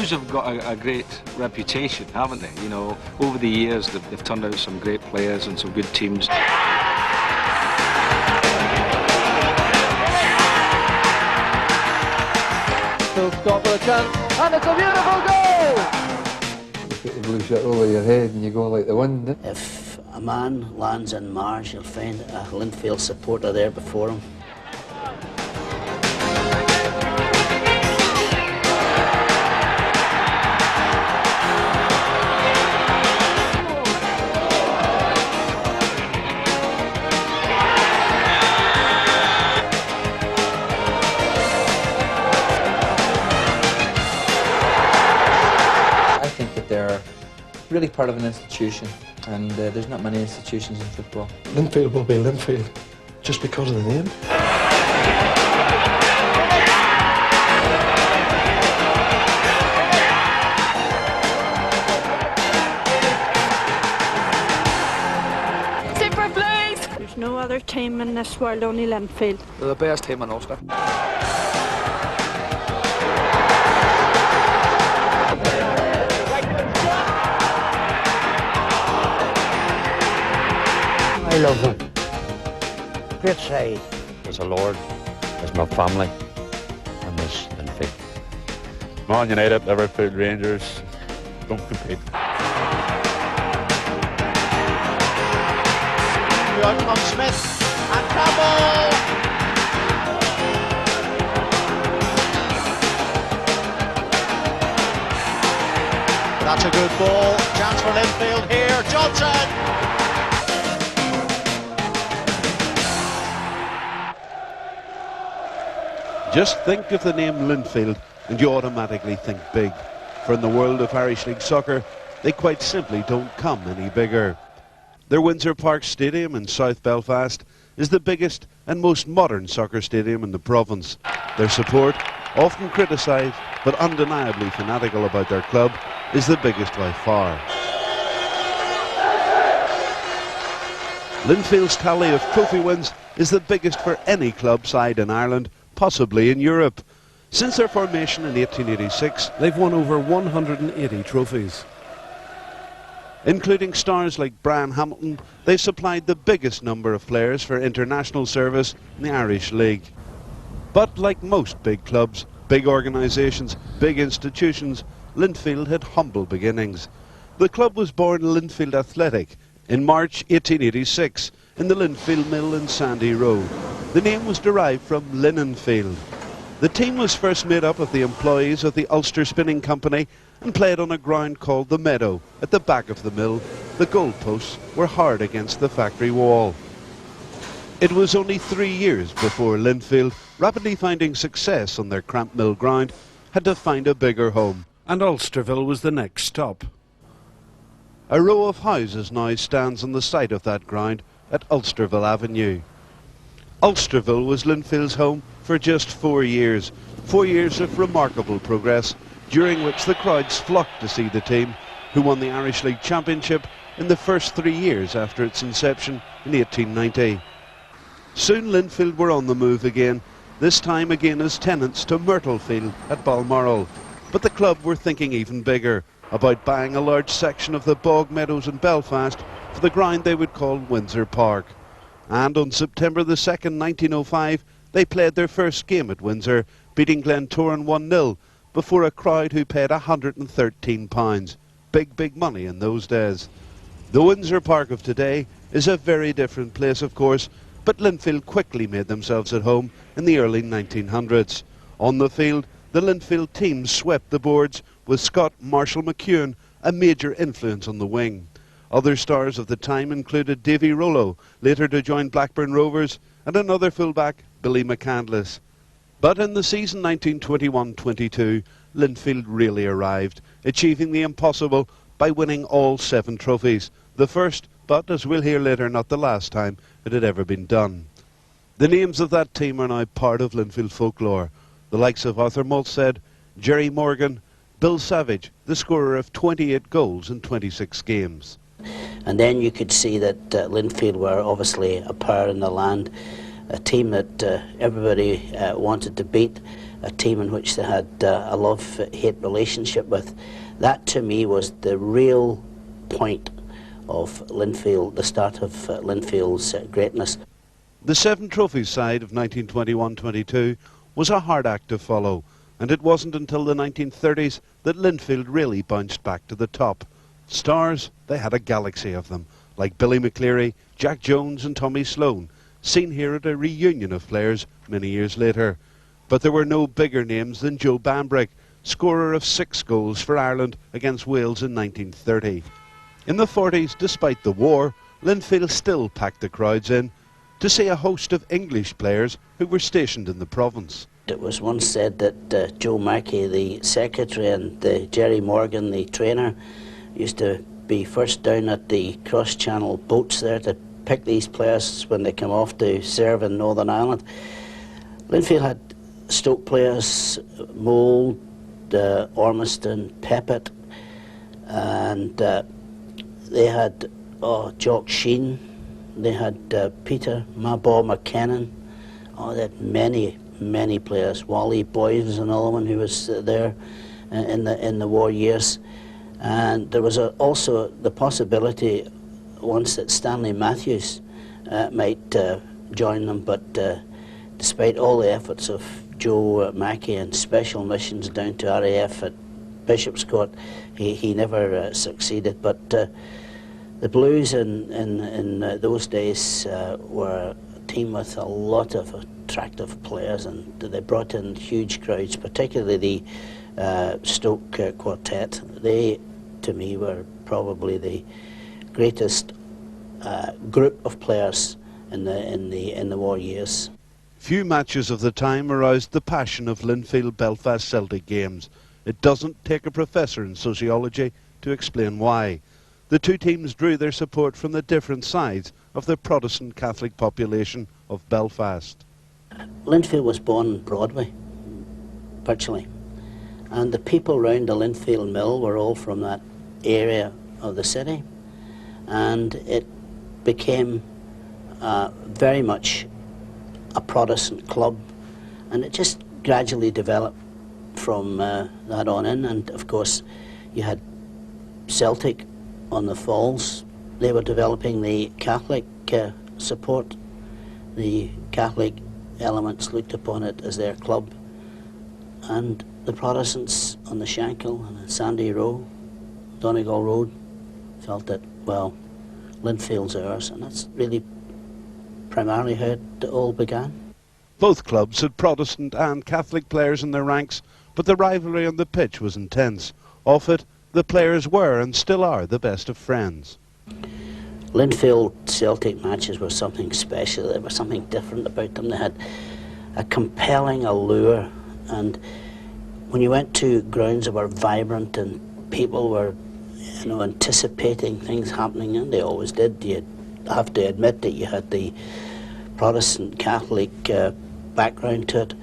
Blues have got a great reputation, haven't they? You know, over the years they've turned out some great players and some good teams. Phil Scott with a chance, and it's a beautiful goal! You put the blue shirt over your head and you go like the wind. If a man lands in Mars, you'll find a Linfield supporter there before him. I think that they're really part of an institution, and there's not many institutions in football. Linfield will be Linfield just because of the name. Super Blues! There's no other team in this world, only Linfield. They're the best team in Ulster. I love them. Great side. There's a Lord, there's my family, and there's Linfield. Man United, Liverpool, Rangers, don't compete. Out comes Smith and Campbell. That's a good ball. Chance for Linfield here. Johnson. Just think of the name Linfield and you automatically think big. For in the world of Irish League soccer, they quite simply don't come any bigger. Their Windsor Park Stadium in South Belfast is the biggest and most modern soccer stadium in the province. Their support, often criticised but undeniably fanatical about their club, is the biggest by far. Linfield's tally of trophy wins is the biggest for any club side in Ireland, possibly in Europe. Since their formation in 1886, they've won over 180 trophies. Including stars like Brian Hamilton, they've supplied the biggest number of players for international service in the Irish League. But like most big clubs, big organisations, big institutions, Linfield had humble beginnings. The club was born Linfield Athletic in March 1886 in the Linfield Mill in Sandy Road. The name was derived from Linenfield. The team was first made up of the employees of the Ulster Spinning Company and played on a ground called the Meadow at the back of the mill. The goalposts were hard against the factory wall. It was only 3 years before Linfield, rapidly finding success on their cramped mill ground, had to find a bigger home. And Ulsterville was the next stop. A row of houses now stands on the site of that ground at Ulsterville Avenue. Ulsterville was Linfield's home for just 4 years. 4 years of remarkable progress, during which the crowds flocked to see the team, who won the Irish League Championship in the first 3 years after its inception in 1890. Soon Linfield were on the move again, this time again as tenants to Myrtlefield at Balmoral. But the club were thinking even bigger, about buying a large section of the bog meadows in Belfast for the ground they would call Windsor Park. And on September the 2nd, 1905, they played their first game at Windsor, beating Glentoran 1-0, before a crowd who paid £113. Big money in those days. The Windsor Park of today is a very different place, of course, but Linfield quickly made themselves at home in the early 1900s. On the field, the Linfield team swept the boards, with Scott Marshall McEwen a major influence on the wing. Other stars of the time included Davy Rollo, later to join Blackburn Rovers, and another fullback, Billy McCandless. But in the season 1921-22, Linfield really arrived, achieving the impossible by winning all 7 trophies. The first, but as we'll hear later, not the last time it had ever been done. The names of that team are now part of Linfield folklore. The likes of Arthur Maltstead, Jerry Morgan, Bill Savage, the scorer of 28 goals in 26 games. And then you could see that Linfield were obviously a power in the land, a team that everybody wanted to beat. a team in which they had a love-hate relationship with. That to me was the real point of Linfield, the start of Linfield's greatness. The 7 trophies side of 1921-22 was a hard act to follow, and it wasn't until the 1930s that Linfield really bounced back to the top. Stars, they had a galaxy of them, like Billy McCleary, Jack Jones and Tommy Sloan, seen here at a reunion of players many years later. But there were no bigger names than Joe Bambrick, scorer of 6 goals for Ireland against Wales in 1930. In the 40s, despite the war, Linfield still packed the crowds in to see a host of English players who were stationed in the province. It was once said that Joe Mackey, the secretary, and Jerry Morgan, the trainer, used to be first down at the cross-channel boats there to pick these players when they come off to serve in Northern Ireland. Linfield had Stoke players, Mould, Ormiston, Peppett, and they had Jock Sheen, they had Peter Mabaw McKinnon, they had many players. Wally Boyd was another one who was there in the war years. And there was also the possibility once that Stanley Matthews might join them, but despite all the efforts of Joe Mackey and special missions down to RAF at Bishopscourt, he never succeeded. But the Blues in those days were a team with a lot of attractive players, and they brought in huge crowds, particularly the Stoke quartet. They, to me, were probably the greatest group of players in the war years. Few matches of the time aroused the passion of Linfield Belfast Celtic games. It doesn't take a professor in sociology to explain why. The two teams drew their support from the different sides of the Protestant Catholic population of Belfast. Linfield was born on Broadway, virtually, and the people around the Linfield Mill were all from that area of the city, and it became very much a Protestant club, and it just gradually developed from that on in. And of course you had Celtic on the Falls. They were developing the Catholic support. The Catholic elements looked upon it as their club, and the Protestants on the Shankill and Sandy Row, Donegal Road, felt that, well, Linfield's ours, and that's really primarily how it all began. Both clubs had Protestant and Catholic players in their ranks, but the rivalry on the pitch was intense. Off it, the players were and still are the best of friends. Linfield Celtic matches were something special. There was something different about them. They had a compelling allure, and when you went to grounds that were vibrant and people were, anticipating things happening, and they always did, you have to admit that you had the Protestant Catholic background to it.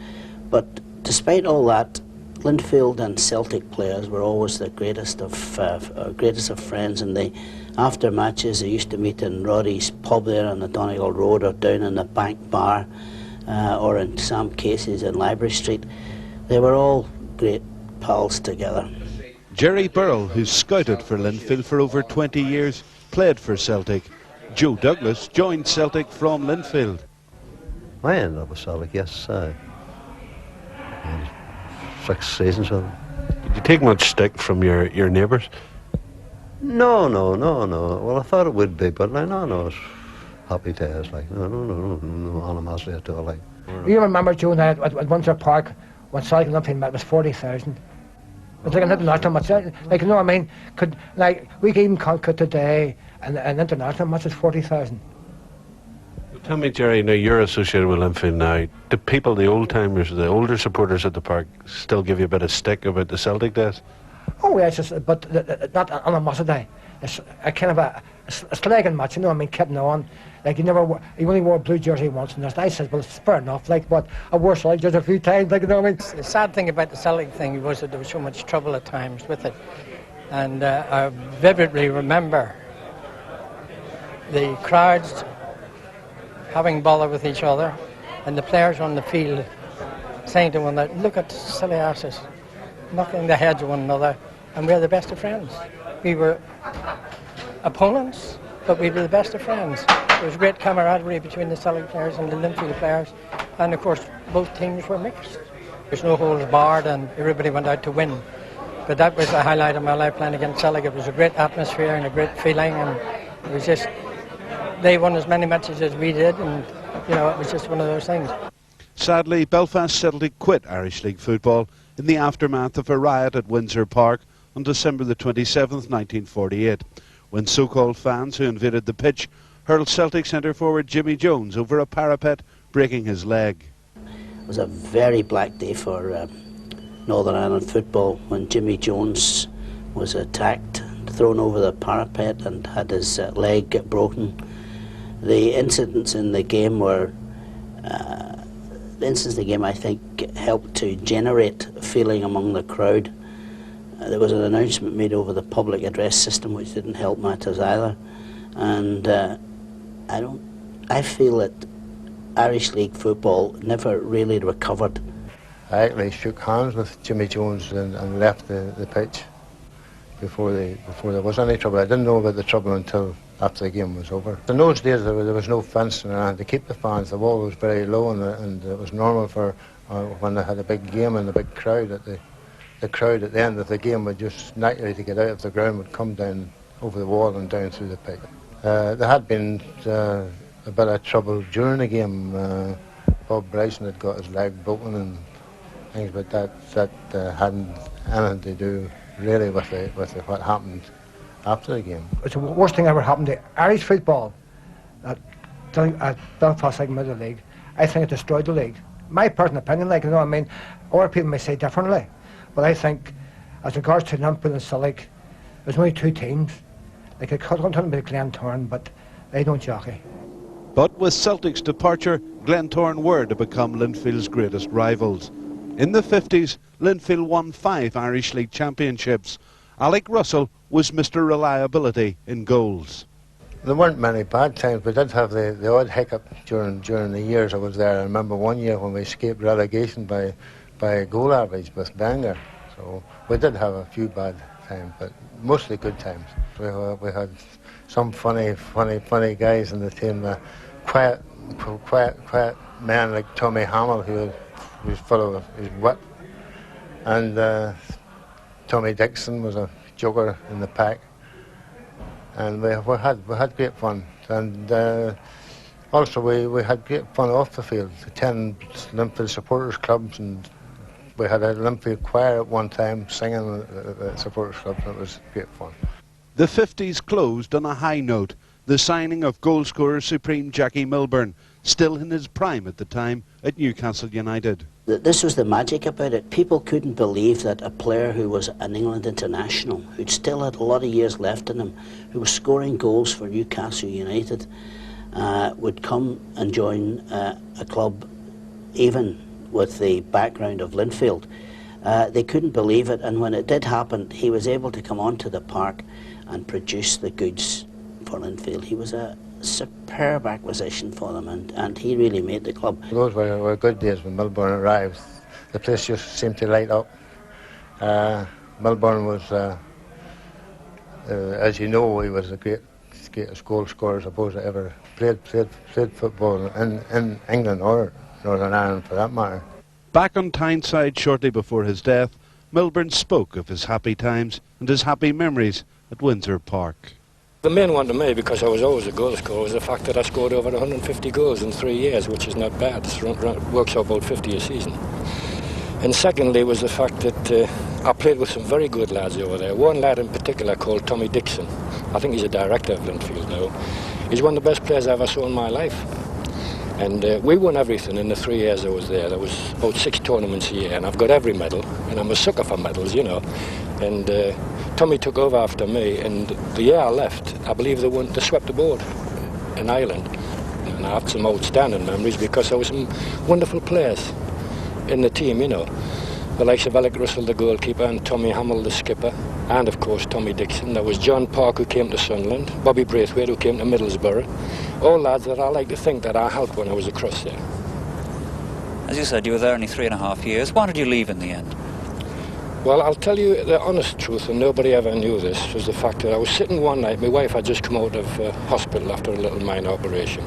But despite all that, Linfield and Celtic players were always the greatest of friends, and after matches they used to meet in Roddy's pub there on the Donegal Road, or down in the Bank Bar, or in Sam Casey's in Library Street. They were all great pals together. Jerry Burrell, who's scouted for Linfield for over 20 years, played for Celtic. Joe Douglas joined Celtic from Linfield. I ended up with Celtic, yes. 6 seasons with them. Did you take much stick from your neighbours? No. Well, I thought it would be, but no, it's happy days. Like, no animosity at all. Like. You remember, Joe, at Windsor Park, when Celtic and Linfield met, it was 40,000. It's like an international match. Like, I mean, we can even conquer today, and an international match is 40,000. Tell me, Jerry, now you're associated with Linfield now. Do people, the old-timers, the older supporters at the park, still give you a bit of stick about the Celtic days? Oh, yes, but not animosity. It's a kind of a slagging match, kidding on. Like, you only wore a blue jersey once, and I said, well, it's fair enough, but I wore Celtic just a few times, The sad thing about the Celtic thing was that there was so much trouble at times with it. And I vividly remember the crowds having bother with each other, and the players on the field saying to one another, look at silly asses, knocking the heads of one another, and we're the best of friends. We were opponents, but we were the best of friends. There was great camaraderie between the Celtic players and the Linfield players, and of course both teams were mixed. There's no holds barred and everybody went out to win. But that was the highlight of my life playing against Celtic. It was a great atmosphere and a great feeling, and it was just, they won as many matches as we did, and you know, it was just one of those things. Sadly, Belfast Celtic quit Irish League football in the aftermath of a riot at Windsor Park on December the 27th, 1948, when so-called fans who invaded the pitch hurled Celtic centre forward Jimmy Jones over a parapet, breaking his leg. It was a very black day for Northern Ireland football when Jimmy Jones was attacked, thrown over the parapet and had his leg broken. The incidents in the game were, I think, helped to generate feeling among the crowd. There was an announcement made over the public address system which didn't help matters either. And I feel that Irish League football never really recovered. I actually shook hands with Jimmy Jones and left the pitch before there was any trouble. I didn't know about the trouble until after the game was over. In those days there was no fence, and to keep the fans, the wall was very low, and it was normal for when they had a big game and a big crowd, that the crowd at the end of the game would just naturally, to get out of the ground, would come down over the wall and down through the pitch. There had been a bit of trouble during the game. Bob Bryson had got his leg broken and things, but that hadn't anything to do really with what happened after the game. It's the worst thing ever happened to Irish football at Belfast Middle League. I think it destroyed the league. My personal opinion, like, you know what I mean, other people may say differently, but I think as regards to Linfield and Celtic, there's only two teams. Like, it could have been Glentoran, but they don't jockey. But with Celtic's departure, Glentoran were to become Linfield's greatest rivals. In the 50s, Linfield won 5 Irish League championships. Alec Russell was Mr. Reliability in goals. There weren't many bad times. We did have the odd hiccup during the years I was there. I remember one year when we escaped relegation by a goal average with Wenger. So we did have a few bad times, but mostly good times. We had some funny guys in the team. Quiet men like Tommy Hamill, who was full of his wit, and Tommy Dixon was a joker in the pack, and we had great fun, and also we had great fun off the field. 10 Linfield supporters clubs, and we had a Linfield choir at one time singing at the supporters club, and it was great fun. The 50s closed on a high note. The signing of goalscorer supreme Jackie Milburn, still in his prime at the time at Newcastle United. This was the magic about it. People couldn't believe that a player who was an England international, who'd still had a lot of years left in him, who was scoring goals for Newcastle United, would come and join a club even with the background of Linfield. They couldn't believe it, and when it did happen, he was able to come onto the park and produce the goods for Linfield. He was a superb acquisition for them, and he really made the club. Those were good days when Milburn arrived. The place just seemed to light up. Milburn was, as you know, he was the greatest goal scorer I suppose I ever played football in England or Northern Ireland for that matter. Back on Tyneside shortly before his death, Milburn spoke of his happy times and his happy memories at Windsor Park. The main one to me, because I was always a goal scorer, was the fact that I scored over 150 goals in 3 years, which is not bad. It works out about 50 a season. And secondly was the fact that I played with some very good lads over there. One lad in particular called Tommy Dixon. I think he's a director of Linfield now. He's one of the best players I ever saw in my life. And we won everything in the 3 years I was there. There was about 6 tournaments a year, and I've got every medal, and I'm a sucker for medals, you know. And Tommy took over after me, and the year I left, I believe they swept the board in Ireland. And I have some outstanding memories because there were some wonderful players in the team, you know. The likes of Alec Russell, the goalkeeper, and Tommy Hamill, the skipper, and of course Tommy Dixon. There was John Park, who came to Sunderland, Bobby Braithwaite, who came to Middlesbrough. All lads that I like to think that I helped when I was across there. As you said, you were there only 3.5 years. Why did you leave in the end? Well, I'll tell you the honest truth, and nobody ever knew this, was the fact that I was sitting one night, my wife had just come out of hospital after a little minor operation.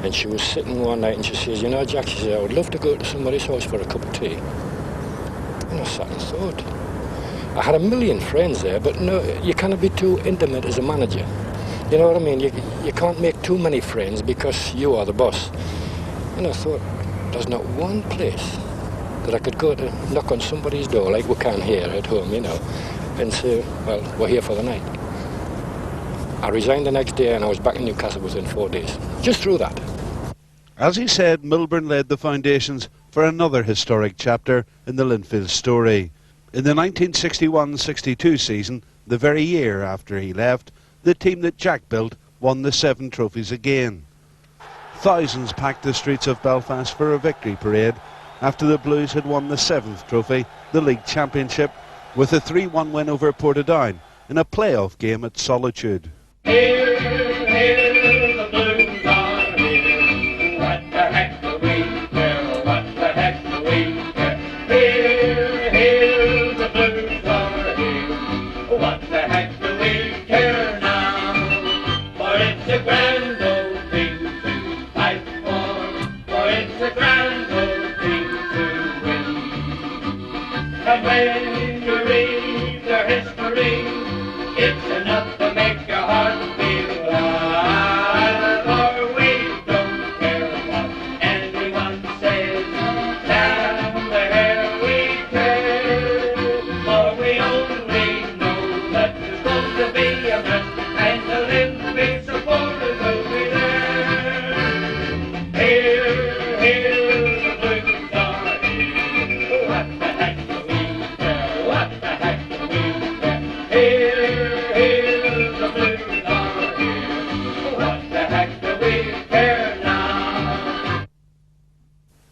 And she was sitting one night and she says, you know, Jack, she said, I would love to go to somebody's house for a cup of tea. And I sat and thought. I had a million friends there, but no, you cannot be too intimate as a manager. You know what I mean? You can't make too many friends because you are the boss. And I thought, there's not one place that I could go to knock on somebody's door like we can here at home, you know, and say, well, we're here for the night. I resigned the next day and I was back in Newcastle within 4 days, just through that. As he said, Milburn laid the foundations for another historic chapter in the Linfield story. In the 1961-62 season, the very year after he left, the team that Jack built won the 7 trophies again. Thousands packed the streets of Belfast for a victory parade after the Blues had won the 7th trophy, the League Championship, with a 3-1 win over Portadown in a playoff game at Solitude. Here, here, the Blues are here. What the heck do we care? What the heck do we care? Here, here, the Blues are here. What the heck do we care now? For it's a grand old thing to fight for it's a grand old thing to win. And when you read their history, it's enough to make your heart feel glad. For we don't care what anyone says, down the hair we care. For we only know that there's going to be a match, and the Linfield supporters will be there. Here, here, the Blues are here. What the heck do we care? What the heck do we care? Here, here, the Blues are here. What the heck do we care now?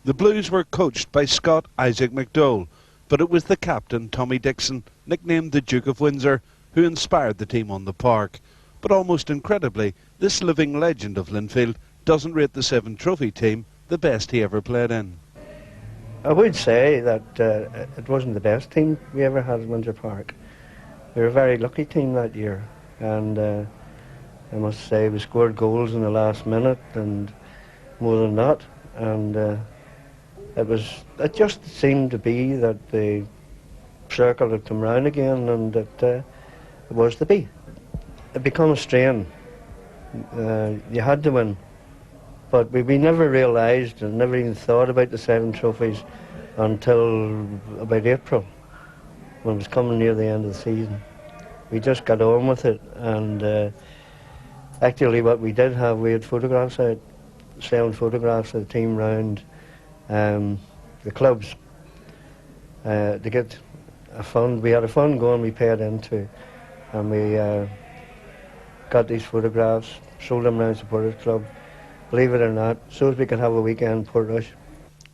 The Blues were coached by Scott Isaac McDowell, but it was the captain, Tommy Dixon, nicknamed the Duke of Windsor, who inspired the team on the park. But almost incredibly, this living legend of Linfield doesn't rate the 7 trophy team the best he ever played in. I would say that it wasn't the best team we ever had at Windsor Park. We were a very lucky team that year, and I must say we scored goals in the last minute and more than that, and it just seemed to be that the circle had come round again, and that it was to be. It became a strain. You had to win, but we never realised and never even thought about the 7 trophies until about April, when it was coming near the end of the season. We just got on with it, and actually what we did have, we had photographs out, selling photographs of the team round the clubs to get a fund. We had a fund going we paid into, and we got these photographs, sold them around Supporters Club, believe it or not, so as we could have a weekend in Portrush.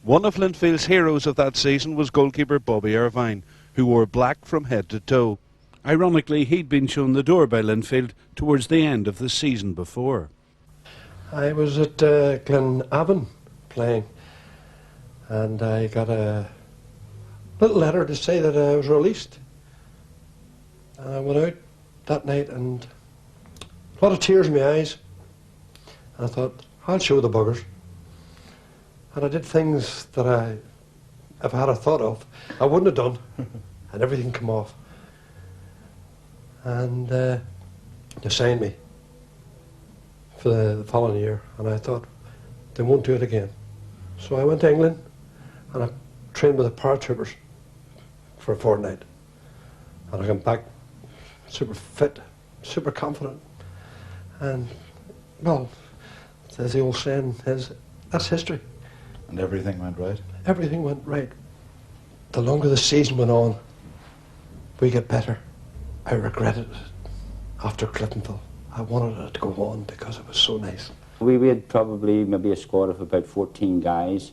One of Linfield's heroes of that season was goalkeeper Bobby Irvine, who wore black from head to toe. Ironically, he'd been shown the door by Linfield towards the end of the season before. I was at Glenavon playing, and I got a little letter to say that I was released. And I went out that night and a lot of tears in my eyes. And I thought, I'll show the buggers. And I did things that if I had a thought of, I wouldn't have done, and everything come off. And they signed me for the following year, and I thought, they won't do it again. So I went to England, and I trained with the paratroopers for a fortnight. And I came back super fit, super confident. And, well, as the old saying is, that's history. And everything went right? Everything went right. The longer the season went on, we get better. I regretted it after Cliftonville. I wanted it to go on because it was so nice. We had probably maybe a squad of about 14 guys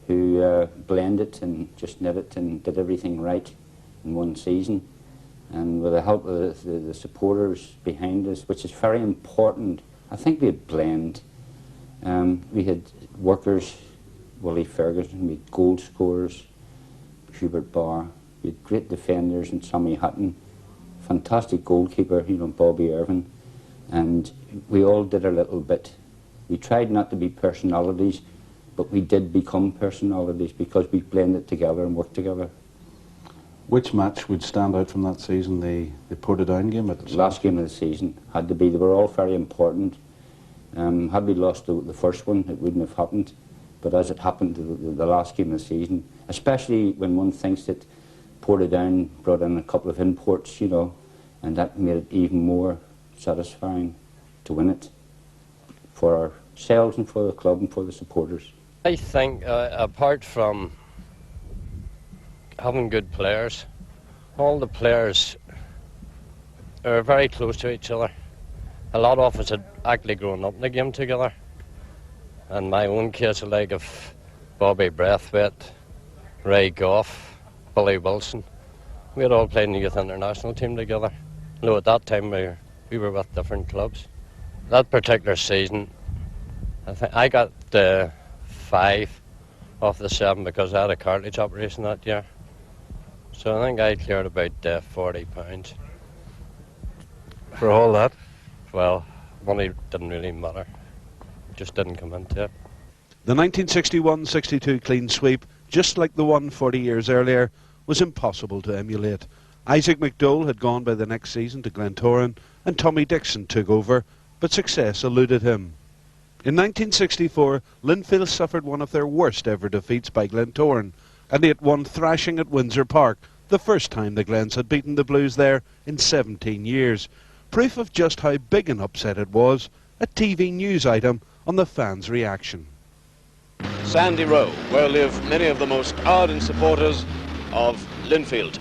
who blended and just knit it and did everything right in one season. And with the help of the supporters behind us, which is very important, I think we had blend. We had workers Willie Ferguson, we had goal scorers, Hubert Barr, we had great defenders in Sammy Hutton, fantastic goalkeeper, Bobby Irvin, and we all did our little bit. We tried not to be personalities, but we did become personalities because we blended together and worked together. Which match would stand out from that season? The Portadown game? The last game of the season had to be. They were all very important. Had we lost the first one, it wouldn't have happened. But as it happened, the last game of the season, especially when one thinks that Portadown brought in a couple of imports, and that made it even more satisfying to win it for ourselves and for the club and for the supporters. I think apart from having good players, all the players are very close to each other. A lot of us had actually grown up in the game together. And my own case, like of Bobby Braithwaite, Ray Goff, Billy Wilson, we had all played in the youth international team together. Though at that time we were with different clubs. That particular season, I think I got 5 off the 7 because I had a cartilage operation that year. So I think I cleared about £40. For all that? Well, money didn't really matter. Just didn't come into it. The 1961-62 clean sweep, just like the one 40 years earlier, was impossible to emulate. Isaac McDowell had gone by the next season to Glentoran, and Tommy Dixon took over, but success eluded him. In 1964, Linfield suffered one of their worst ever defeats by Glentoran, and they had won thrashing at Windsor Park, the first time the Glens had beaten the Blues there in 17 years. Proof of just how big an upset it was, a TV news item on the fans' reaction. Sandy Row, where live many of the most ardent supporters of Linfield.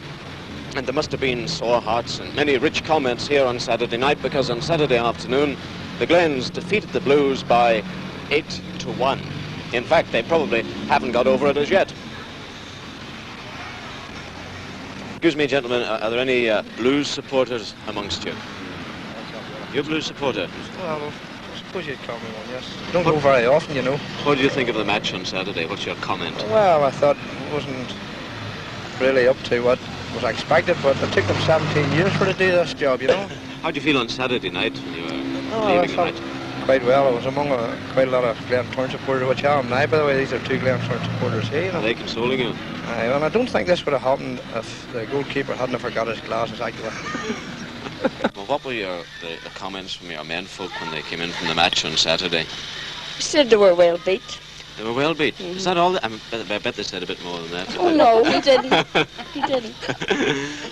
And there must have been sore hearts and many rich comments here on Saturday night, because on Saturday afternoon the Glens defeated the Blues by 8-1. In fact, they probably haven't got over it as yet. Excuse me, gentlemen, are there any Blues supporters amongst you? You're a Blues supporter? Well, I suppose you'd call me one, yes. Don't go very often, you know. What do you think of the match on Saturday? What's your comment? Well, I thought it wasn't really up to what was expected, but it took them 17 years for to do this job, you know. How do you feel on Saturday night when you were I leaving the felt night? quite well. I was among quite a lot of Glentoran supporters, which I am now, by the way. These are 2 Glentoran supporters here. Are they consoling you? And I don't think this would have happened if the goalkeeper hadn't forgot his glasses, actually. Well, what were the comments from your men folk when they came in from the match on Saturday? Said they were well beat. They were well beat. Is that all? I bet they said a bit more than that. Oh no, he didn't. He didn't.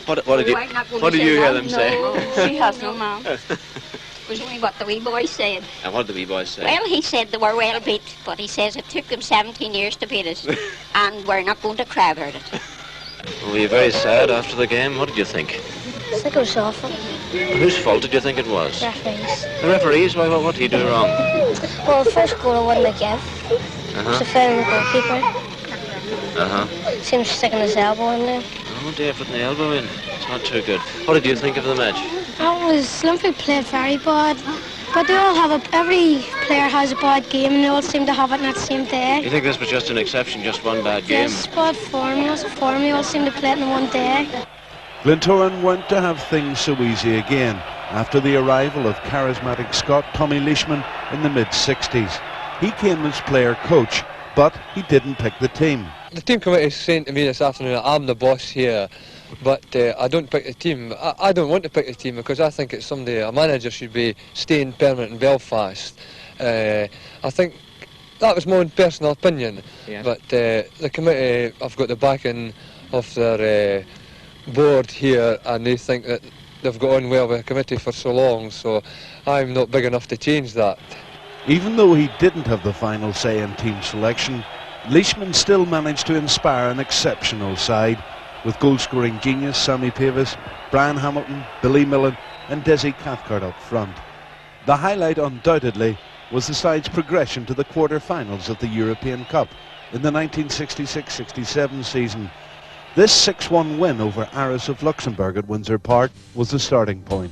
What did you hear them say? No, she has no mouth. It was only what the wee boy said. And what did the wee boy say? Well, he said they were well beat, but he says it took them 17 years to beat us, and we're not going to cry about it. Were you very sad after the game? What did you think? I think it was awful. Whose fault did you think it was? Referees. The referees? Why, what did he do wrong? Well, the first goal I wouldn't have give. It's a foul on the goalkeeper. Seems sticking his elbow in there. Oh dear, putting the elbow in. It's not too good. What did you think of the match? Linfield played very bad, but they all have every player has a bad game and they all seem to have it on that same day. You think this was just an exception, just one bad game? Yes, bad form, they all seem to play it in one day. Glentoran weren't to have things so easy again after the arrival of charismatic Scot Tommy Leishman in the mid-60s. He came as player-coach, but he didn't pick the team. The team committee is saying to me this afternoon, I'm the boss here, but I don't pick the team. I don't want to pick the team because I think it's someday a manager should be staying permanent in Belfast. I think that was my own personal opinion, but the committee have got the backing of their board here, and they think that they've got on well with the committee for so long, so I'm not big enough to change that. Even though he didn't have the final say in team selection, Leishman still managed to inspire an exceptional side, with goal-scoring genius Sammy Pavis, Brian Hamilton, Billy Millen and Desi Cathcart up front. The highlight undoubtedly was the side's progression to the quarter-finals of the European Cup in the 1966-67 season. This 6-1 win over Aris of Luxembourg at Windsor Park was the starting point.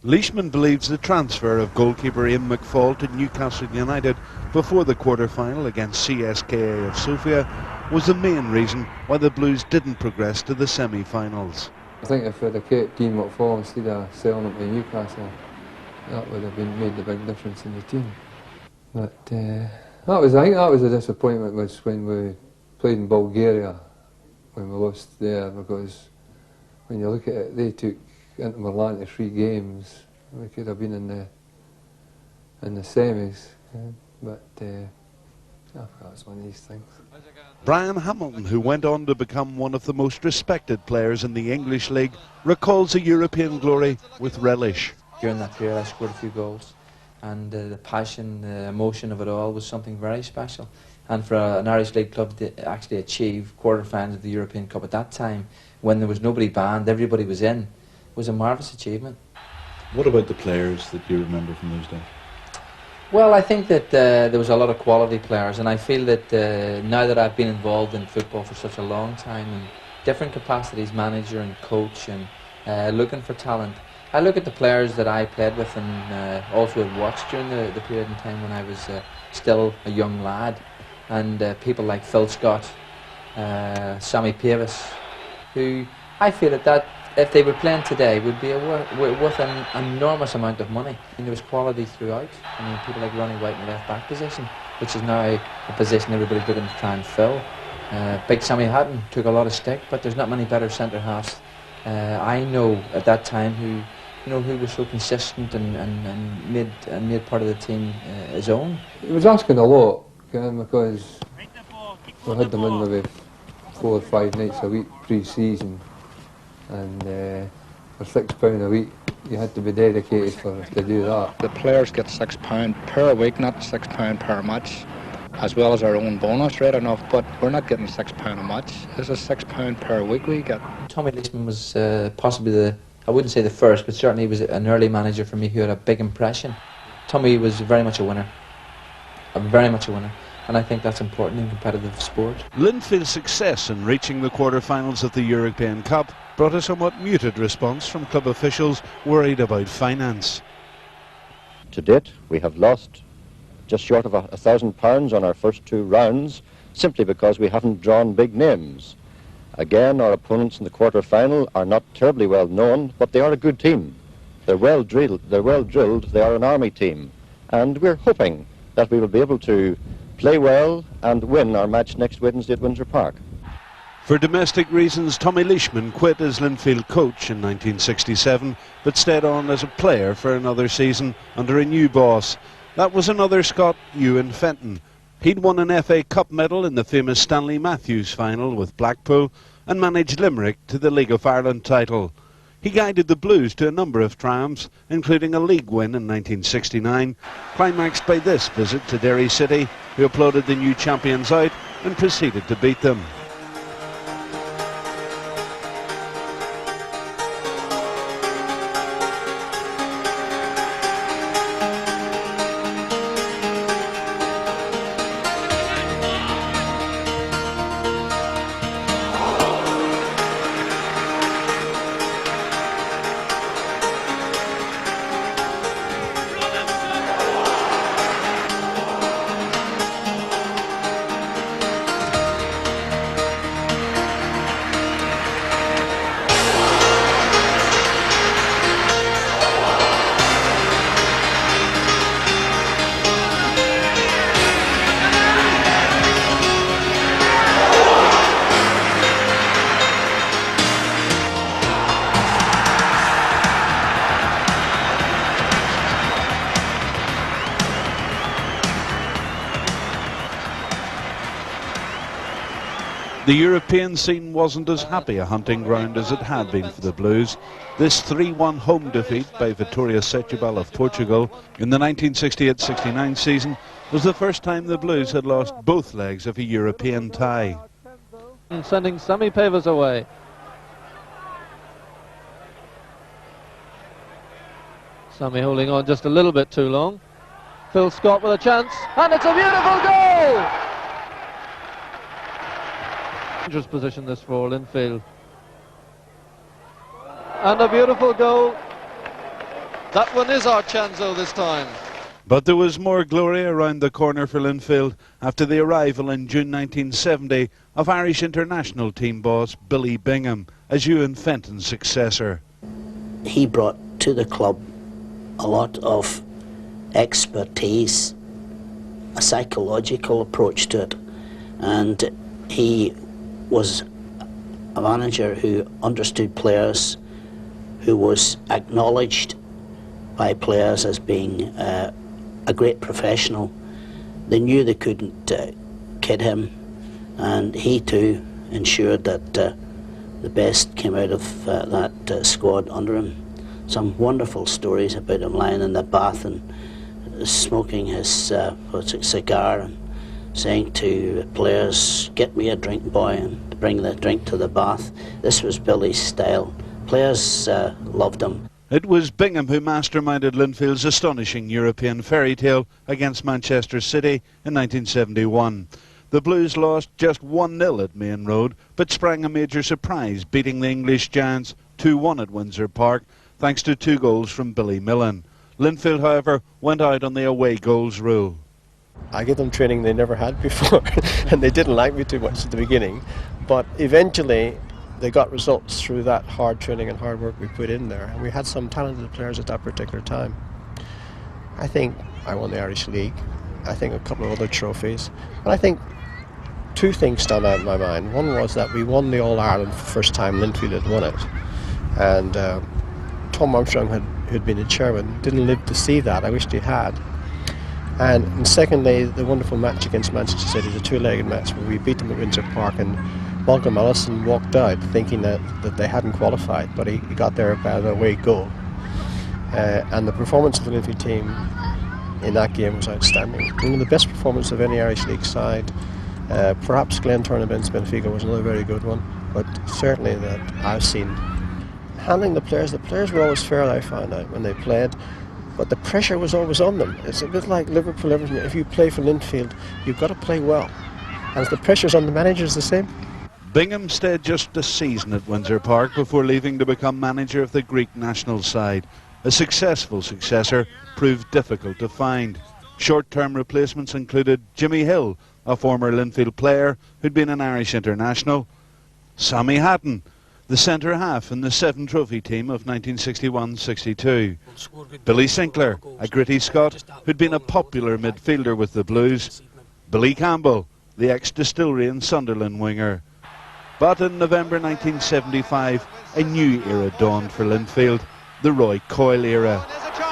Leishman believes the transfer of goalkeeper Ian McFall to Newcastle United before the quarter-final against CSKA of Sofia was the main reason why the Blues didn't progress to the semi-finals. I think if we'd have kept Dean McFall instead of selling him to Newcastle, that would have made the big difference in the team. But I think that was a disappointment, was when we played in Bulgaria, when we lost there, because when you look at it, they took Inter Milan to 3 games. We could have been in the semis, but that's one of these things. Brian Hamilton, who went on to become one of the most respected players in the English League, recalls the European glory with relish. During that period I scored a few goals, and the passion, the emotion of it all was something very special. And for an Irish League club to actually achieve quarter-finals of the European Cup at that time, when there was nobody banned, everybody was in, was a marvellous achievement. What about the players that you remember from those days? Well, I think that there was a lot of quality players, and I feel that now that I've been involved in football for such a long time, in different capacities, manager and coach, and looking for talent, I look at the players that I played with and also had watched during the period in time when I was still a young lad, and people like Phil Scott, Sammy Pavis, who I feel that if they were playing today would be worth an enormous amount of money. And there was quality throughout. I mean, people like Ronnie White in the left back position, which is now a position everybody's looking to try and fill. Big Sammy Hatton took a lot of stick, but there's not many better centre halves I know at that time who was so consistent and made part of the team his own. It was asking a lot, because we had them in maybe 4 or 5 nights a week pre-season, and for £6 a week you had to be dedicated to do that. The players get £6 per week, not £6 per match, as well as our own bonus, right enough, but we're not getting £6 a match. This is £6 per week we get. Tommy Leishman was possibly I wouldn't say the first, but certainly he was an early manager for me who had a big impression. Tommy was very much a winner, and I think that's important in competitive sport. Linfield's success in reaching the quarter-finals of the European Cup brought a somewhat muted response from club officials worried about finance. To date, we have lost just short of £1,000 on our first 2 rounds, simply because we haven't drawn big names. Again, our opponents in the quarter-final are not terribly well known, but they are a good team. They're well drilled, they are an army team, and we're hoping that we will be able to play well and win our match next Wednesday at Windsor Park. For domestic reasons, Tommy Leishman quit as Linfield coach in 1967, but stayed on as a player for another season under a new boss. That was another Scot, Ewan Fenton. He'd won an FA Cup medal in the famous Stanley Matthews final with Blackpool and managed Limerick to the League of Ireland title. He guided the Blues to a number of triumphs, including a league win in 1969, climaxed by this visit to Derry City, who applauded the new champions out and proceeded to beat them. The European scene wasn't as happy a hunting ground as it had been for the Blues. This 3-1 home defeat by Vitória Setúbal of Portugal in the 1968-69 season was the first time the Blues had lost both legs of a European tie. And sending Sammy Pavis away. Sammy holding on just a little bit too long. Phil Scott with a chance, and it's a beautiful goal! Dangerous position this for Linfield. And a beautiful goal That one is Archanzo this time. But there was more glory around the corner for Linfield after the arrival in June 1970 of Irish international team boss Billy Bingham as Ewan Fenton's successor. He brought to the club a lot of expertise, a psychological approach to it, and he was a manager who understood players, who was acknowledged by players as being a great professional. They knew they couldn't kid him, and he too ensured that the best came out of that squad under him. Some wonderful stories about him lying in the bath and smoking his cigar and saying to players, "Get me a drink, boy," and bring the drink to the bath. This was Billy's style. Players loved him. It was Bingham who masterminded Linfield's astonishing European fairy tale against Manchester City in 1971. The Blues lost just 1-0 at Main Road, but sprang a major surprise, beating the English giants 2-1 at Windsor Park, thanks to 2 goals from Billy Millen. Linfield, however, went out on the away goals rule. I gave them training they never had before, and they didn't like me too much at the beginning, but eventually they got results through that hard training and hard work we put in there, and we had some talented players at that particular time. I think I won the Irish League, I think a couple of other trophies, but I think 2 things stand out in my mind. One was that we won the All-Ireland for the first time Linfield had won it, and Tom Armstrong who'd been the chairman didn't live to see that. I wished he had. And secondly, the wonderful match against Manchester City, the 2-legged match where we beat them at Windsor Park, and Malcolm Ellison walked out thinking that they hadn't qualified, but he got there by an away goal. And the performance of the Linfield team in that game was outstanding. One of the best performance of any Irish League side. Perhaps Glentoran against Benfica was another very good one, but certainly that I've seen. Handling the players were always fair, I found out, when they played, but the pressure was always on them. It's a bit like Liverpool, Everton. If you play for Linfield, you've got to play well. And if the pressure's on the managers, the same. Bingham stayed just a season at Windsor Park before leaving to become manager of the Greek national side. A successful successor proved difficult to find. Short-term replacements included Jimmy Hill, a former Linfield player who'd been an Irish international, Sammy Hatton, the centre-half in the 7 trophy team of 1961-62, Billy Sinclair, a gritty Scot who'd been a popular midfielder with the Blues, Billy Campbell, the ex-Distillery and Sunderland winger. But in November 1975, a new era dawned for Linfield, the Roy Coyle era.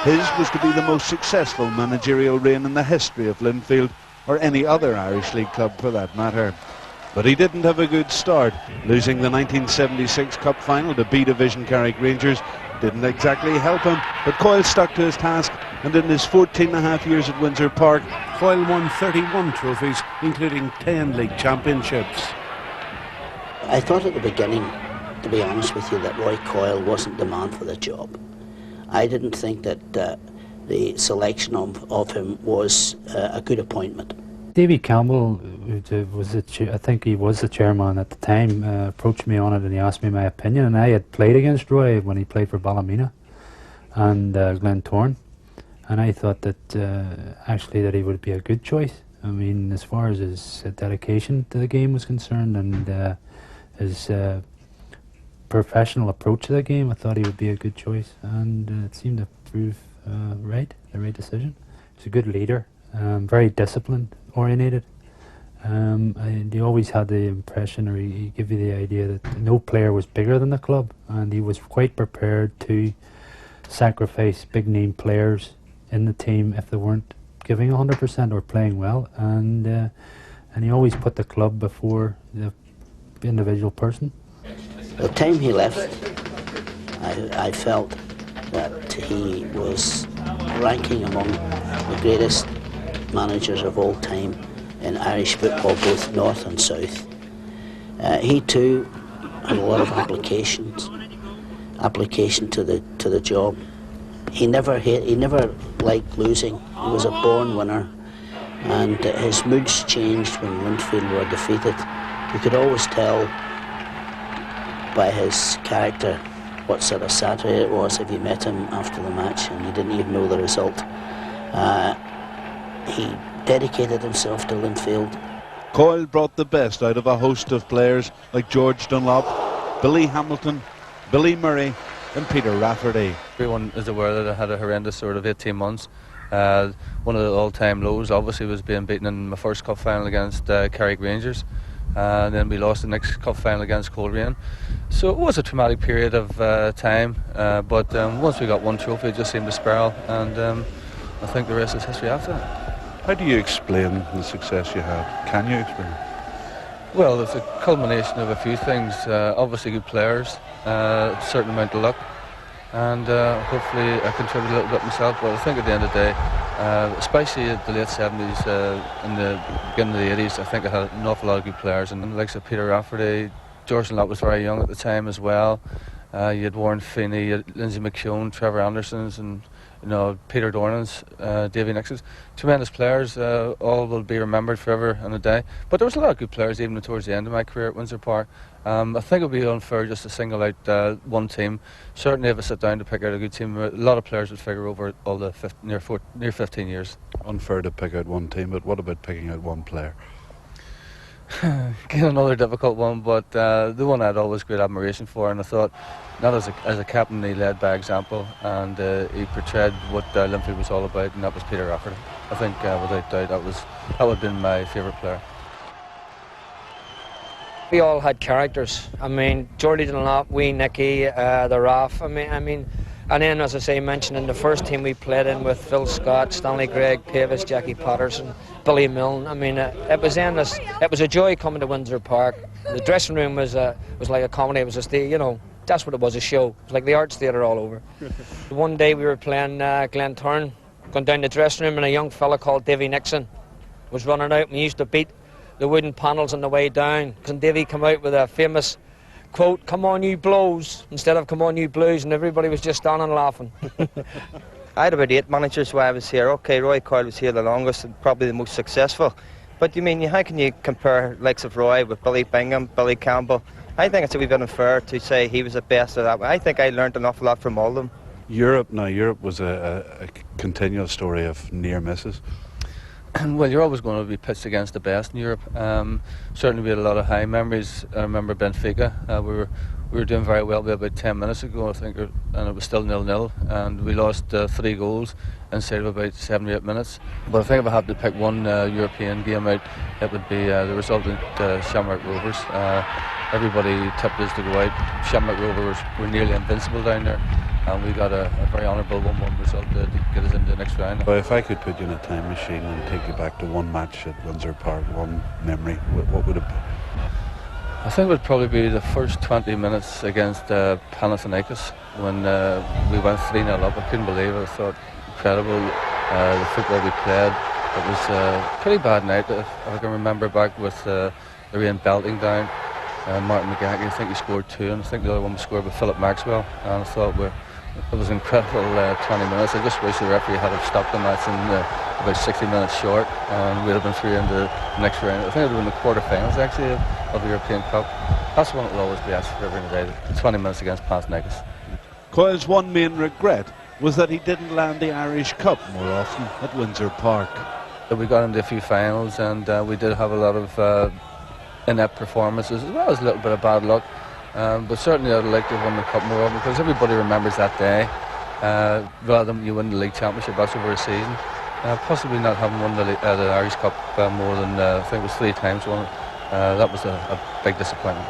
His was to be the most successful managerial reign in the history of Linfield, or any other Irish League club for that matter. But he didn't have a good start. Losing the 1976 Cup final to B Division Carrick Rangers didn't exactly help him, but Coyle stuck to his task, and in his 14.5 years at Windsor Park, Coyle won 31 trophies, including 10 league championships. I thought at the beginning, to be honest with you, that Roy Coyle wasn't the man for the job. I didn't think that the selection of him was a good appointment. David Campbell, I think he was the chairman at the time, approached me on it and he asked me my opinion, and I had played against Roy when he played for Ballymena and Glentoran, and I thought that actually that he would be a good choice. I mean, as far as his dedication to the game was concerned and his professional approach to the game, I thought he would be a good choice, and it seemed to prove the right decision. He's a good leader, very disciplined orientated. He always had the impression, or he gave you the idea, that no player was bigger than the club, and he was quite prepared to sacrifice big name players in the team if they weren't giving 100% or playing well, and he always put the club before the individual person. The time he left, I felt that he was ranking among the greatest managers of all time in Irish football, both north and south. He too had a lot of application to the job. He never liked losing. He was a born winner, and his moods changed when Linfield were defeated. You could always tell by his character what sort of Saturday it was if you met him after the match and you didn't even know the result. He dedicated himself to Linfield. Coyle brought the best out of a host of players like George Dunlop, Billy Hamilton, Billy Murray and Peter Rafferty. Everyone is aware that I had a horrendous sort of 18 months. One of the all-time lows obviously was being beaten in my first cup final against Carrick Rangers, and then we lost the next cup final against Coleraine. So it was a traumatic period of time, but once we got one trophy it just seemed to spiral, and I think the rest is history after that. How do you explain the success you had? Can you explain? Well, it's a culmination of a few things. Obviously good players, a certain amount of luck, and hopefully I contributed a little bit myself. But I think at the end of the day, especially at the late 70s, in the beginning of the 80s, I think I had an awful lot of good players. And the likes of Peter Rafferty, George Dunlop was very young at the time as well. You had Warren Feeney, you had Lindsay McKeown, Trevor Andersons, and Peter Dornans, Davy Nixons, tremendous players, all will be remembered forever and a day. But there was a lot of good players even towards the end of my career at Windsor Park. I think it would be unfair just to single out one team. Certainly if I sit down to pick out a good team, a lot of players would figure over all the near 15 years. Unfair to pick out one team, but what about picking out one player? Again, another difficult one, but the one I had always great admiration for, and I thought, not as a captain, he led by example, and he portrayed what Linfield was all about, and that was Peter Rafferty. I think, without doubt, that would have been my favourite player. We all had characters. I mean, Geordie Dunlop, wee Nicky, the Raf. I mean, and then, as I say, mentioning the first team we played in with Phil Scott, Stanley Gregg, Pavis, Jackie Patterson, Billy Milne. I mean, it was endless. It was a joy coming to Windsor Park. The dressing room was like a comedy. It was just that's what it was, a show. It was like the Arts Theatre all over. One day we were playing Glentoran, going down the dressing room, and a young fella called Davy Nixon was running out, and we used to beat the wooden panels on the way down. And Davy came out with a famous quote, "Come on you blows," instead of "Come on you blues," and everybody was just standing laughing. I had about 8 managers while I was here. Okay, Roy Coyle was here the longest and probably the most successful. But you mean, how can you compare likes of Roy with Billy Bingham, Billy Campbell? I think it's a wee bit unfair to say he was the best of that way. I think I learned an awful lot from all of them. Europe was a continual story of near misses. Well, you're always going to be pitched against the best in Europe. Certainly we had a lot of high memories. I remember Benfica. We were doing very well about 10 minutes ago, I think, and it was still 0-0, and we lost 3 goals inside of about 7 or 8 minutes. But I think if I had to pick one European game out, it would be the result at Shamrock Rovers. Everybody tipped us to go out. Shamrock Rovers were nearly invincible down there, and we got a very honourable 1-1 result to get us into the next round. But if I could put you in a time machine and take you back to one match at Windsor Park, one memory, what would it be? I think it would probably be the first 20 minutes against Panathinaikos when we went 3-0 up. I couldn't believe it. I thought incredible, the football we played. It was a pretty bad night, if I can remember back, with the rain belting down. Martin McGahey, I think he scored 2, and I think the other one was scored by Philip Maxwell. And I thought it was an incredible 20 minutes. I just wish the referee had have stopped the match in about 60 minutes short, and we'd have been through into the next round. I think it would have been the quarter-finals actually of the European Cup. That's one that will always be asked for every day. 20 minutes against Panathinaikos. Coyle's one main regret was that he didn't land the Irish Cup more often at Windsor Park. We got into a few finals, and we did have a lot of inept performances, as well as a little bit of bad luck. But certainly I'd like to have won the Cup more often, because everybody remembers that day. Rather than you win the League Championship, that's over a season. Possibly not having won the Irish Cup more than, I think it was 3 times won it. That was a big disappointment.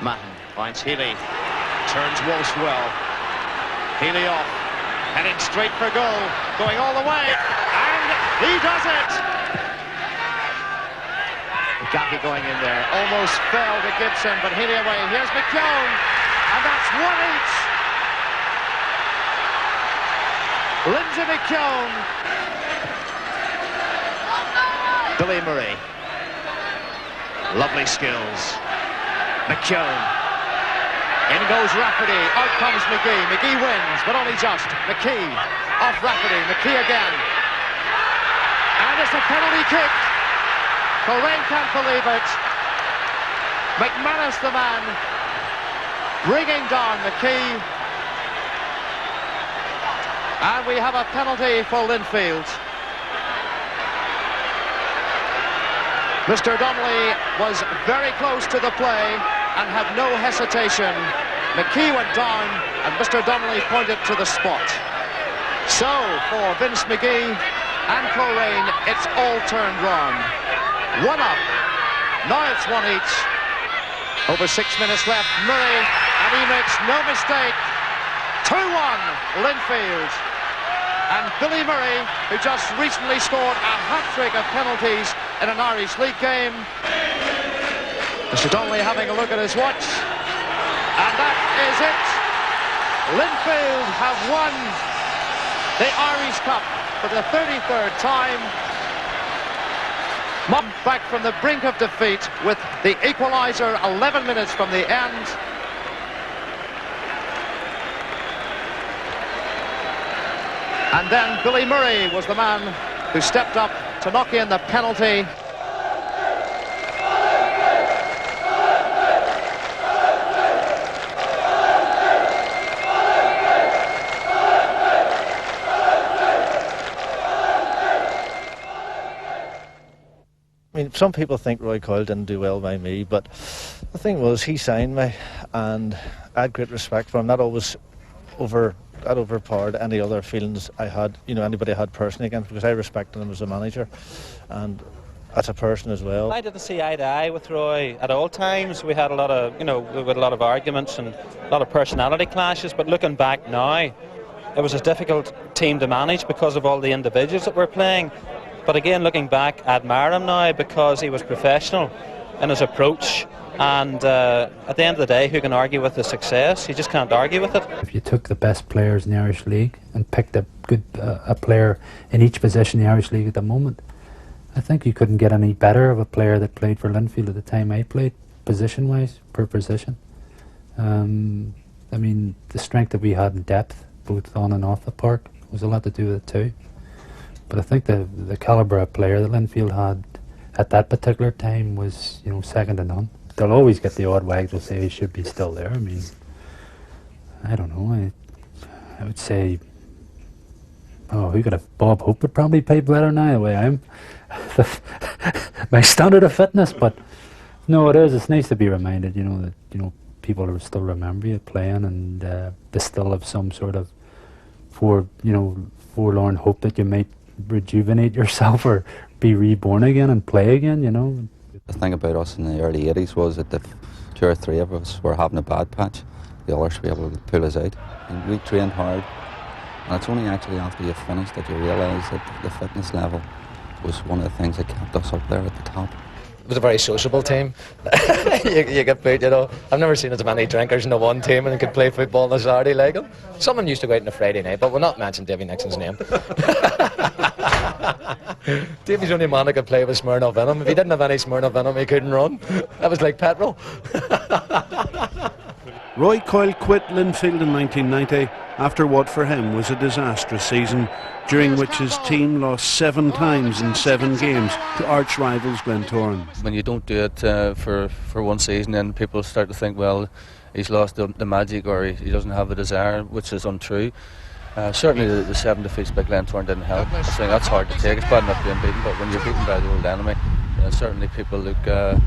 Mahon finds Healy, turns Walsh well. Healy off, heading straight for goal, going all the way, and he does it! Gaffey going in there, almost fell to Gibson, but Healy away. Here's McKeown, and that's 1 each. Lindsay McKeown. Billy Murray. Lovely skills. McKeown. In goes Rafferty, out comes McGee. McGee wins, but only just. McKee off Rafferty, McKee again. And it's a penalty kick. Coleraine can't believe it. McManus the man. bringing down McKee. And we have a penalty for Linfield. Mr. Donnelly was very close to the play and had no hesitation. McKee went down and Mr. Donnelly pointed to the spot. So for Vince McGee and Coleraine, it's all turned round. 1 up. Now it's 1 each. Over 6 minutes left. Murray, and he makes no mistake. 2-1 Linfield. And Billy Murray, who just recently scored a hat-trick of penalties in an Irish League game. Mr. Donnelly having a look at his watch. And that is it. Linfield have won the Irish Cup for the 33rd time. Mobbed back from the brink of defeat with the equaliser 11 minutes from the end. And then Billy Murray was the man who stepped up to knock in the penalty. I mean, some people think Roy Coyle didn't do well by me, but the thing was he signed me and I had great respect for him. That always overpowered any other feelings I had, anybody I had personally against, because I respected him as a manager and as a person as well. I didn't see eye to eye with Roy at all times. We had a lot of, we had a lot of arguments and a lot of personality clashes, but looking back now, it was a difficult team to manage because of all the individuals that were playing. But again, looking back, I admire him now because he was professional in his approach. And at the end of the day, who can argue with the success? You just can't argue with it. If you took the best players in the Irish League and picked a good a player in each position in the Irish League at the moment, I think you couldn't get any better of a player that played for Linfield at the time I played, position-wise, per position. I mean, the strength that we had in depth, both on and off the park, was a lot to do with it too. But I think the calibre of player that Linfield had at that particular time was, second to none. They'll always get the odd wag who'll say he should be still there. I mean, I don't know. I would say, who could have? Bob Hope would probably play better now, the way I am. My standard of fitness, but no, it is. It's nice to be reminded, that people will still remember you playing, and they still have some sort of forlorn hope that you might rejuvenate yourself or be reborn again and play again. The thing about us in the early 80s was that if 2 or 3 of us were having a bad patch, the others would be able to pull us out. And we trained hard, and it's only actually after you've finished that you realise that the fitness level was one of the things that kept us up there at the top. It was a very sociable team. you get played, I've never seen as many drinkers in the one team and could play football on a Saturday like them. Someone used to go out on a Friday night, but we'll not mention Davy Nixon's name. Davy's only man that could play with Smirnoff in him. If he didn't have any Smirnoff in him, he couldn't run. That was like petrol. Roy Coyle quit Linfield in 1990 after what for him was a disastrous season, during which his team lost 7 times in 7 games to arch rivals Glentoran. When you don't do it for one season, then people start to think, well, he's lost the magic, or he doesn't have the desire, which is untrue. Certainly the 7 defeats by Glentoran didn't help. I think that's hard to take. It's bad enough being beaten, but when you're beaten by the old enemy, certainly people look to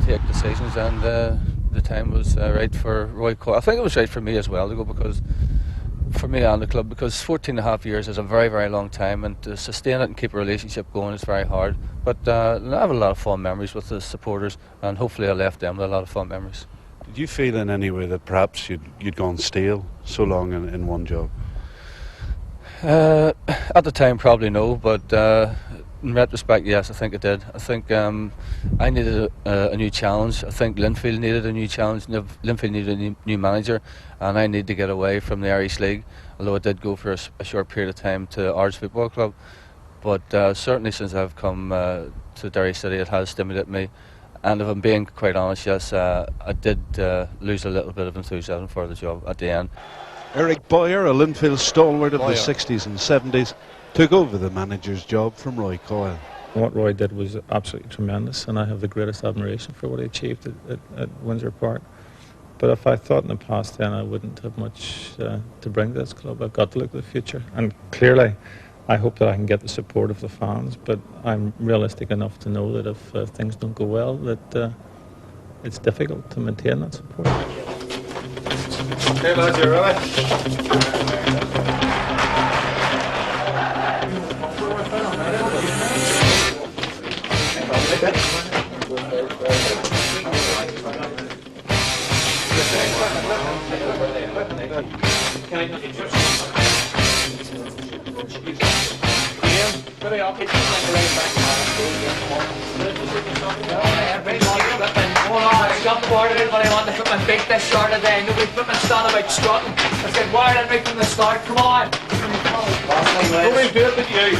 take decisions, and the time was right for Roy Coyle. I think it was right for me as well to go, because for me and the club, because 14 and a half years is a very, very long time, and to sustain it and keep a relationship going is very hard. But I have a lot of fond memories with the supporters, and hopefully I left them with a lot of fond memories. Did you feel in any way that perhaps you'd gone stale so long in one job? At the time, probably no, but in retrospect, yes, I think it did. I think I needed a new challenge. I think Linfield needed a new challenge. Linfield needed a new manager, and I needed to get away from the Irish League, although I did go for a short period of time to Ards Football Club. But certainly since I've come to Derry City, it has stimulated me. And if I'm being quite honest, yes, I did lose a little bit of enthusiasm for the job at the end. Eric Boyer, a Linfield stalwart of the 60s and 70s, took over the manager's job from Roy Coyle. What Roy did was absolutely tremendous, and I have the greatest admiration for what he achieved at Windsor Park. But if I thought in the past, then I wouldn't have much to bring to this club. I've got to look at the future, and clearly I hope that I can get the support of the fans, but I'm realistic enough to know that if things don't go well, that it's difficult to maintain that support. Okay, lads, you ready? Stop the board, everybody want to put my big this start of the day. Nobody put my stand about strutting. I said, why did I make from the start? Come on. Nobody do it but you.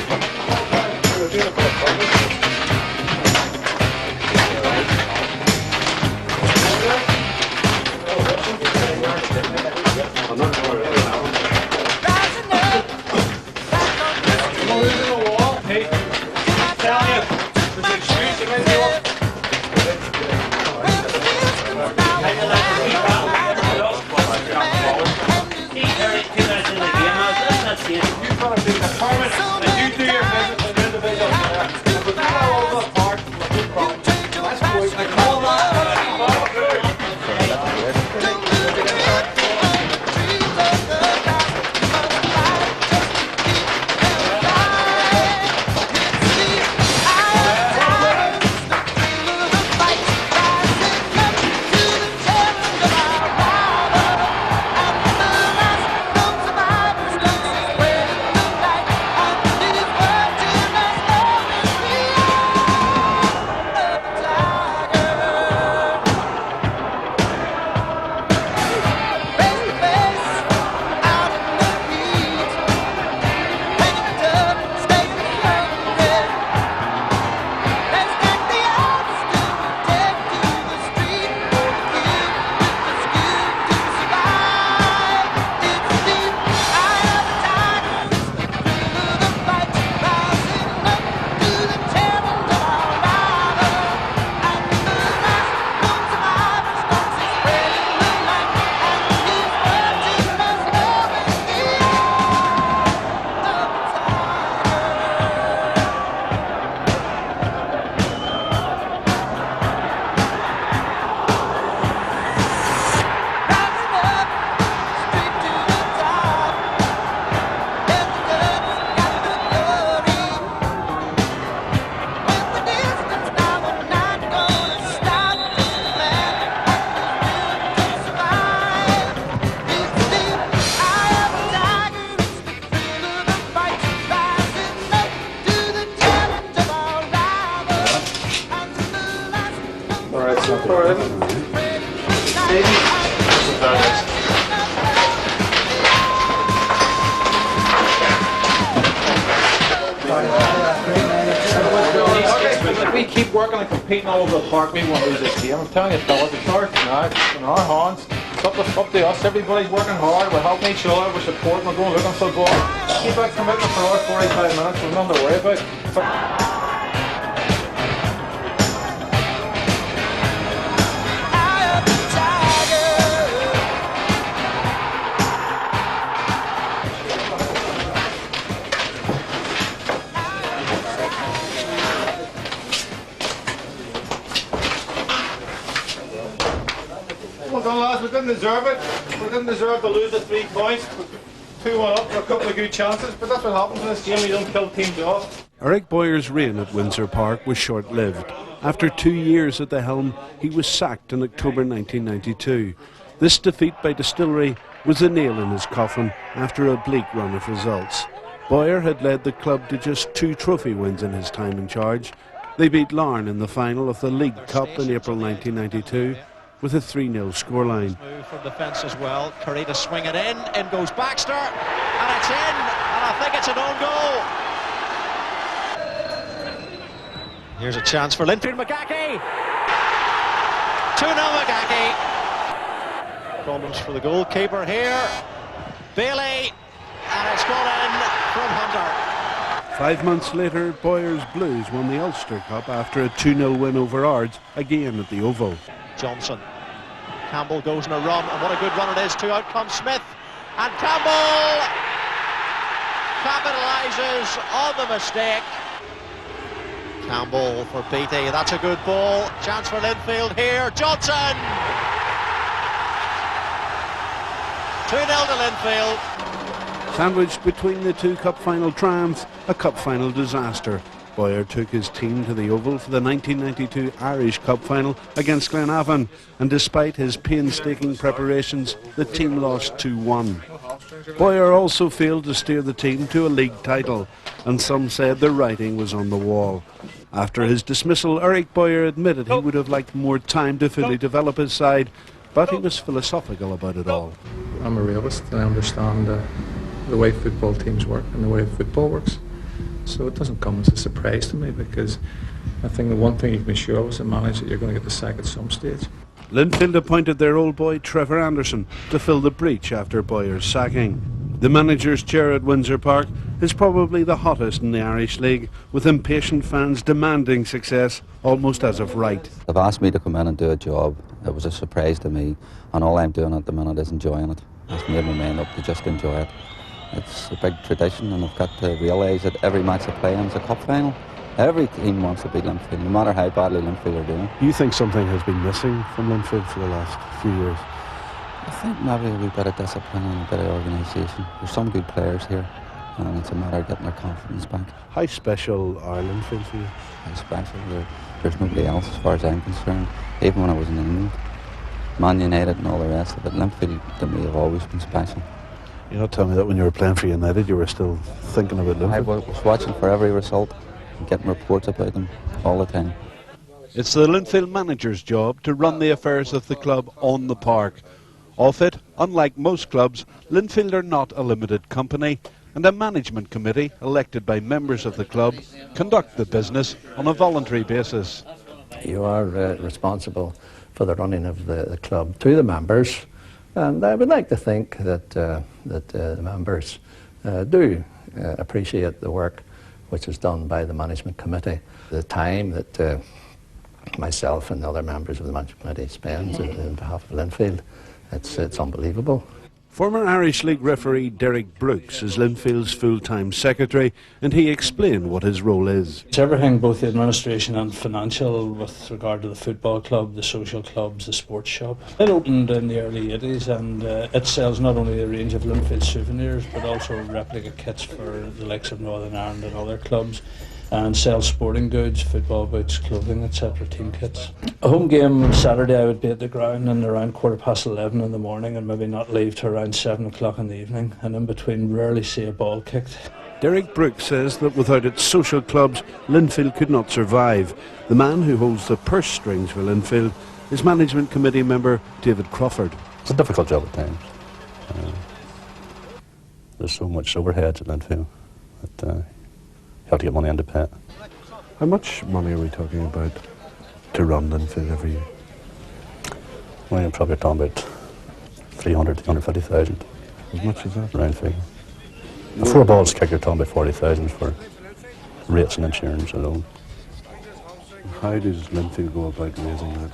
If we keep working and competing all over the park, we won't lose this game. I'm telling you, fellas, it's ours now. It's in our hands. It's up to us. Everybody's working hard. We're helping each other. We're supporting. We're going looking for the ball. Keep that commitment for our 45 minutes. We've nothing to worry about. Well done, lads. We didn't deserve it. We didn't deserve to lose the 3 points. 2-1 up for a couple of good chances, but that's what happens in this game. You don't kill teams off. Eric Boyer's reign at Windsor Park was short-lived. After 2 years at the helm, he was sacked in October 1992. This defeat by Distillery was a nail in his coffin after a bleak run of results. Boyer had led the club to just 2 trophy wins in his time in charge. They beat Larne in the final of the League Cup in April 1992 with a 3-0 scoreline. Move from the fence as well. Curry to swing it in. In goes Baxter, and it's in. And I think it's an own goal. Here's a chance for Linfield. McGackie. 2-0 McGackie. Problems for the goalkeeper here. Bailey, and it's gone in from Hunter. 5 months later, Boyer's Blues won the Ulster Cup after a 2-0 win over Ards, again at the Oval. Johnson Campbell goes on a run, and what a good run it is too. Out comes Smith, and Campbell capitalises on the mistake. Campbell for Beattie, that's a good ball. Chance for Linfield here. Johnson! 2-0 to Linfield. Sandwiched between the two cup final triumphs, a cup final disaster. Boyer took his team to the Oval for the 1992 Irish Cup final against Glenavon, and despite his painstaking preparations, the team lost 2-1. Boyer also failed to steer the team to a league title, and some said the writing was on the wall. After his dismissal, Eric Boyer admitted he would have liked more time to fully develop his side, but he was philosophical about it all. I'm a realist and I understand the way football teams work and the way football works. So it doesn't come as a surprise to me, because I think the one thing you can be sure of as a manager, you're going to get the sack at some stage. Linfield appointed their old boy Trevor Anderson to fill the breach after Boyer's sacking. The manager's chair at Windsor Park is probably the hottest in the Irish League, with impatient fans demanding success almost as of right. They've asked me to come in and do a job. It was a surprise to me, and all I'm doing at the minute is enjoying it. I've made my mind up to just enjoy it. It's a big tradition, and I've got to realise that every match I play in is a cup final. Every team wants to beat Linfield, no matter how badly Linfield are doing. You think something has been missing from Linfield for the last few years? I think maybe a wee bit of discipline and a bit of organisation. There's some good players here, and it's a matter of getting their confidence back. How special are Linfield for you? How special? There's nobody else as far as I'm concerned. Even when I was in England, Man United and all the rest of it, Linfield to me have always been special. You're not telling me that when you were playing for United you were still thinking about Linfield? I was watching for every result and getting reports about them all the time. It's the Linfield manager's job to run the affairs of the club on the park. Off it, unlike most clubs, Linfield are not a limited company, and a management committee, elected by members of the club, conduct the business on a voluntary basis. You are responsible for the running of the club to the members, and I would like to think that the members do appreciate the work which is done by the management committee. The time that myself and the other members of the management committee spends on behalf of Linfield, it's unbelievable. Former Irish League referee Derek Brooks is Linfield's full-time secretary, and he explained what his role is. It's everything, both the administration and financial, with regard to the football club, the social clubs, the sports shop. It opened in the early 80s, and it sells not only a range of Linfield souvenirs but also replica kits for the likes of Northern Ireland and other clubs, and sell sporting goods, football boots, clothing, etc., team kits. A home game on Saturday, I would be at the ground in around 11:15 in the morning and maybe not leave till around 7 o'clock in the evening, and in between rarely see a ball kicked. Derek Brooks says that without its social clubs, Linfield could not survive. The man who holds the purse strings for Linfield is management committee member David Crawford. It's a difficult job at times. There's so much overheads at Linfield that you have to get money in to pay it. How much money are we talking about to run Linfield every year? Well, you're probably talking about 300,000 to 250,000. As much as that? Round figure. Before balls kick, you're talking about 40,000 for rates and insurance alone. How does Linfield go about raising that?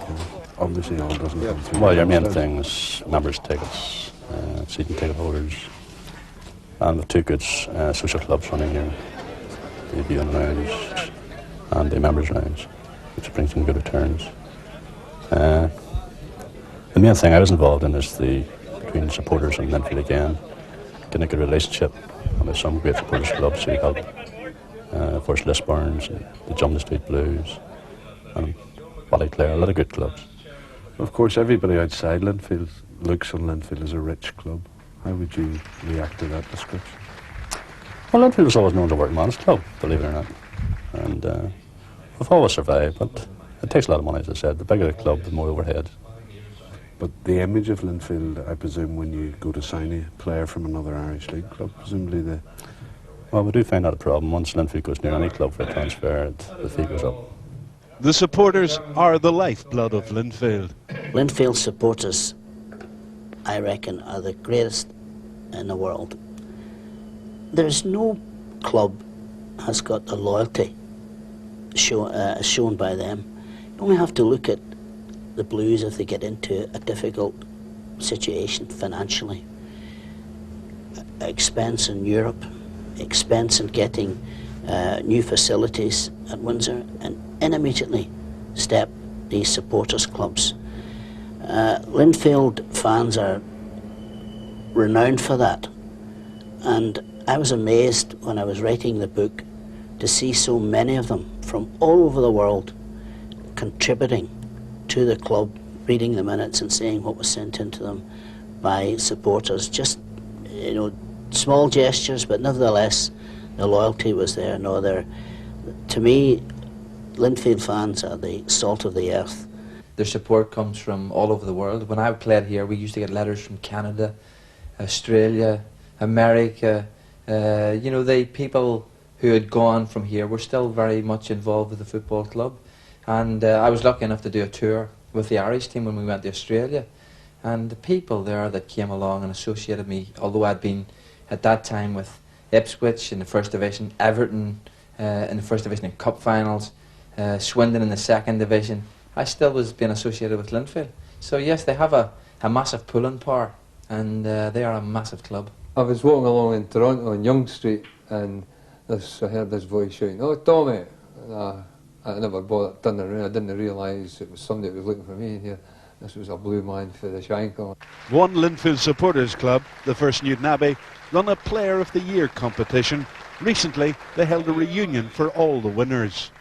Obviously all doesn't come through. Well, your main thing is members' tickets, season ticket holders, and the two good social clubs running here. The viewing rounds and the members' rounds, which brings in good returns. The main thing I was involved in is between supporters and Linfield again, getting a good relationship. And there's some great supporters clubs who help. Of course, Lisburns, the Jump the Street Blues, and Ballyclare, a lot of good clubs. Of course, everybody outside Linfield looks on Linfield as a rich club. How would you react to that description? Well, Linfield was always known as a working man's club, believe it or not. And we've always survived, but it takes a lot of money, as I said. The bigger the club, the more overhead. But the image of Linfield, I presume, when you go to sign a player from another Irish League club, presumably Well, we do find that a problem. Once Linfield goes near any club for a transfer, the fee goes up. The supporters are the lifeblood of Linfield. Linfield supporters, I reckon, are the greatest in the world. There's no club has got the loyalty shown by them. You only have to look at the Blues if they get into a difficult situation financially. Expense in Europe, expense in getting new facilities at Windsor, and immediately step these supporters clubs. Linfield fans are renowned for that, and I was amazed when I was writing the book to see so many of them from all over the world contributing to the club, reading the minutes and seeing what was sent into them by supporters. Just, you know, small gestures, but nevertheless the loyalty was there. No, to me, Linfield fans are the salt of the earth. Their support comes from all over the world. When I played here, we used to get letters from Canada, Australia, America. You know, the people who had gone from here were still very much involved with the football club. And I was lucky enough to do a tour with the Irish team when we went to Australia. And the people there that came along and associated me, although I'd been at that time with Ipswich in the First Division, Everton in the First Division in Cup finals, Swindon in the Second Division, I still was being associated with Linfield. So yes, they have a massive pulling power, and they are a massive club. I was walking along in Toronto on Yonge Street, and I heard this voice shouting, "Oh, Tommy!" And I never bothered, I didn't realise it was somebody that was looking for me here. This was a blue man for the Shankill. One Linfield supporters club, the First Newton Abbey, run a Player of the Year competition. Recently, they held a reunion for all the winners.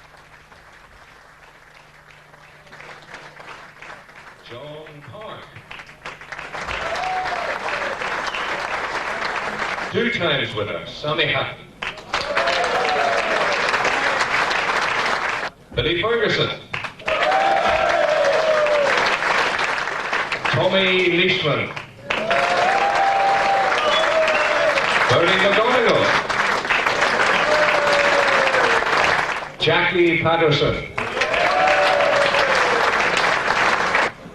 John Park. 2 times winner, Sammy Hatton. Billy Ferguson. Tommy Leishman. Bernie McGonigal. Jackie Patterson.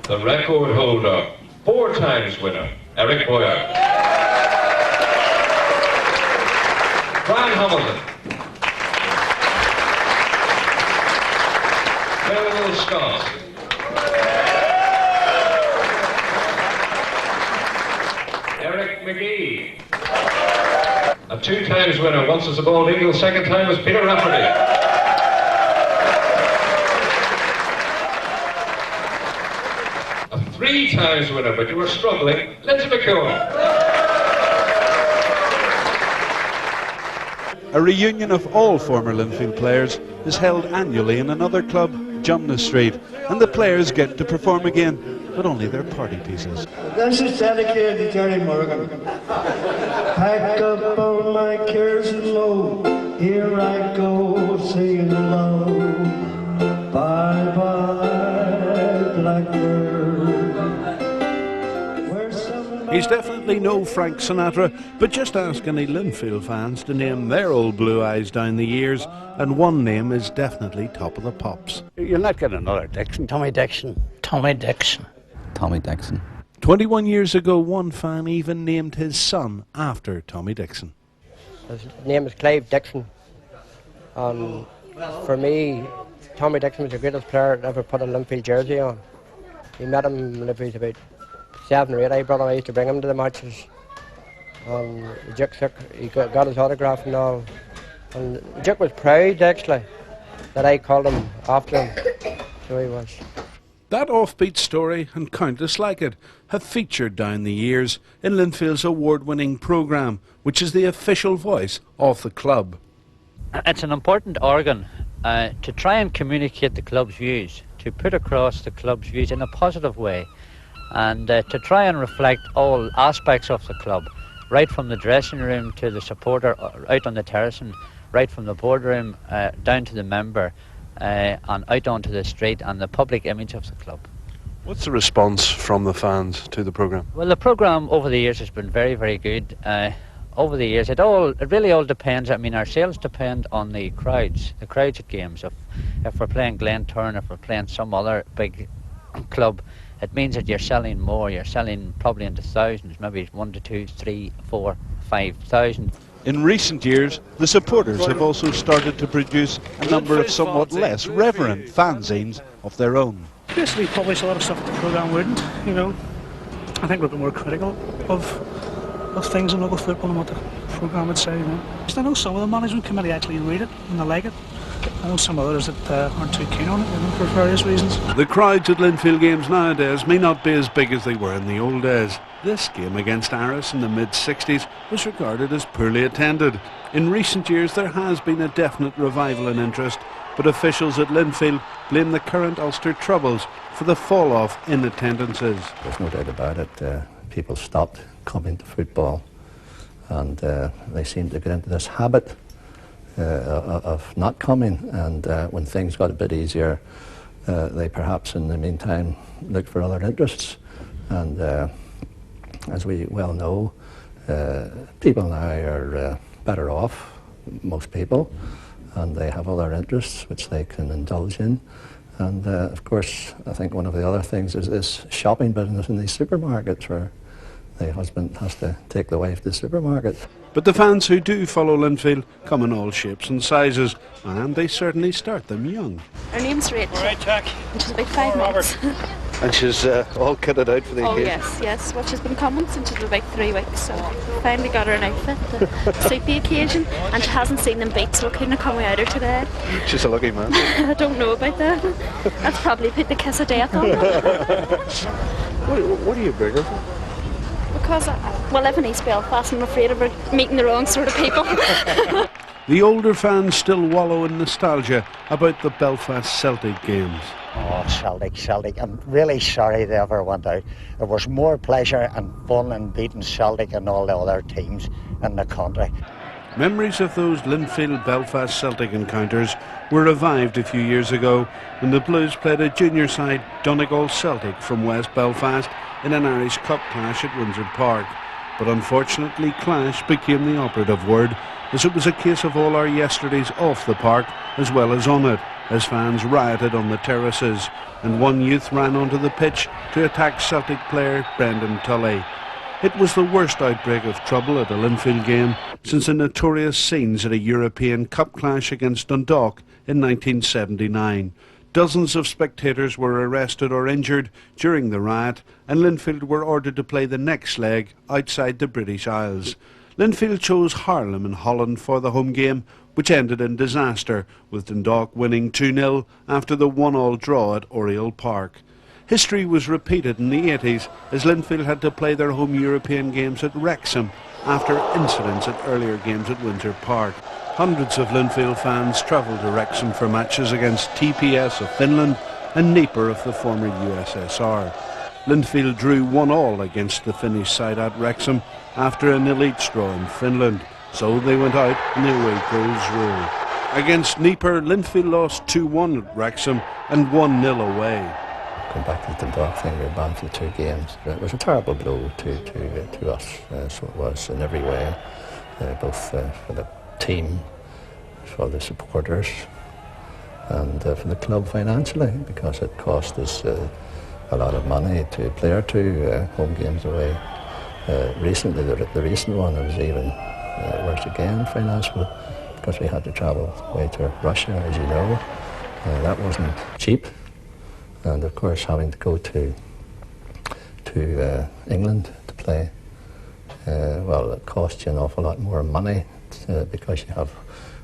The record holder, 4 times winner, Eric Boyer. Brian Hamilton. Phil Scott. Eric McGee. A 2 times winner, once as a bald eagle, second time was Peter Rafferty. A 3 times winner, but you were struggling, Lindsay McKeown. A reunion of all former Linfield players is held annually in another club, Jumna Street, and the players get to perform again, but only their party pieces. This is dedicated to Jerry Morgan. Pack up all my cares and load, here I go singing alone. Bye bye, blackbird. He's definitely no Frank Sinatra, but just ask any Linfield fans to name their old blue eyes down the years, and one name is definitely top of the pops. You're not getting another Dixon. Tommy Dixon. Tommy Dixon. Tommy Dixon. 21 years ago, one fan even named his son after Tommy Dixon. His name is Clive Dixon. For me, Tommy Dixon was the greatest player that ever put a Linfield jersey on. We met him when he was about 7 or 8. I used to bring him to the matches. He got his autograph and all. And Dick was proud, actually, that I called him after him. So he was. That offbeat story, and countless like it, have featured down the years in Linfield's award-winning programme, which is the official voice of the club. It's an important organ to try and communicate the club's views, to put across the club's views in a positive way, and to try and reflect all aspects of the club, right from the dressing room to the supporter, out on the terrace, and right from the boardroom down to the member, and out onto the street, and the public image of the club. What's the response from the fans to the programme? Well, the programme over the years has been very, very good. Over the years, it really all depends. I mean, our sales depend on the crowds at games. If we're playing Glentoran, if we're playing some other big club, it means that you're selling more. You're selling probably into thousands, maybe 1 to 2, 3, 4, 5,000. In recent years, the supporters have also started to produce a number of somewhat less reverent fanzines of their own. Basically publish a lot of stuff that the programme wouldn't, you know. I think we're a bit more critical of things in local football and what the programme would say, you know. I know some of the management committee actually read it and they like it. I know some others that aren't too keen on it, you know, for various reasons. The crowds at Linfield games nowadays may not be as big as they were in the old days. This game against Aris in the mid-60s was regarded as poorly attended. In recent years there has been a definite revival in interest, but officials at Linfield blame the current Ulster troubles for the fall-off in attendances. There's no doubt about it. People stopped coming to football, and they seem to get into this habit of not coming, and when things got a bit easier, they perhaps in the meantime looked for other interests. And as we well know, people now are better off, most people, and they have other interests which they can indulge in. And of course, I think one of the other things is this shopping business in these supermarkets, where the husband has to take the wife to the supermarket. But the fans who do follow Linfield come in all shapes and sizes, and they certainly start them young. Her name's Rachel. All right, Jack. And she's about 5 months. And she's all kitted out for the Oh occasion. yes. Well, she's been coming since she was about 3 weeks, so finally got her an outfit to suit the occasion, and she hasn't seen them beat, so we couldn't have come without her today. She's a lucky man. I don't know about that. That's probably put the kiss of death on her. What do you bring her for? Because we live in East Belfast and I'm afraid of her meeting the wrong sort of people. The older fans still wallow in nostalgia about the Belfast Celtic games. Oh, Celtic. I'm really sorry they ever went out. There was more pleasure and fun in beating Celtic and all the other teams in the country. Memories of those Linfield-Belfast Celtic encounters were revived a few years when the Blues played a junior side, Donegal Celtic from West Belfast, in an Irish Cup clash at Windsor Park. But unfortunately, clash became the operative word, as it was a case of all our yesterdays off the park as well as on it, as fans rioted on the terraces, and one youth ran onto the pitch to attack Celtic player Brendan Tully. It was the worst outbreak of trouble at a Linfield game since the notorious scenes at a European Cup clash against Dundalk in 1979. Dozens of spectators were arrested or injured during the riot, and Linfield were ordered to play the next leg outside the British Isles. Linfield chose Haarlem in Holland for the home game, which ended in disaster, with Dundalk winning 2-0 after the 1-1 draw at Oriel Park. History was repeated in the 80s as Linfield had to play their home European games at Wrexham after incidents at earlier games at Windsor Park. Hundreds of Linfield fans travelled to Wrexham for matches against TPS of Finland and Dnieper of the former USSR. Linfield drew 1-1 against the Finnish side at Wrexham after an elite draw in Finland, so they went out in the away goals rule. Against Dnieper, Linfield lost 2-1 at Wrexham and 1-0 away. Going back to the Dundalk thing, we were banned for 2 games. It was a terrible blow to us, so it was in every way, both for the team, for the supporters, and for the club financially, because it cost us a lot of money to play our 2 home games away. Recently, the recent one, it was even worse again financially, because we had to travel away to Russia, as you know. That wasn't cheap, and of course having to go to England to play, well, it costs you an awful lot more money because you have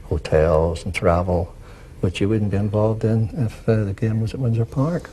hotels and travel, which you wouldn't be involved in if the game was at Windsor Park.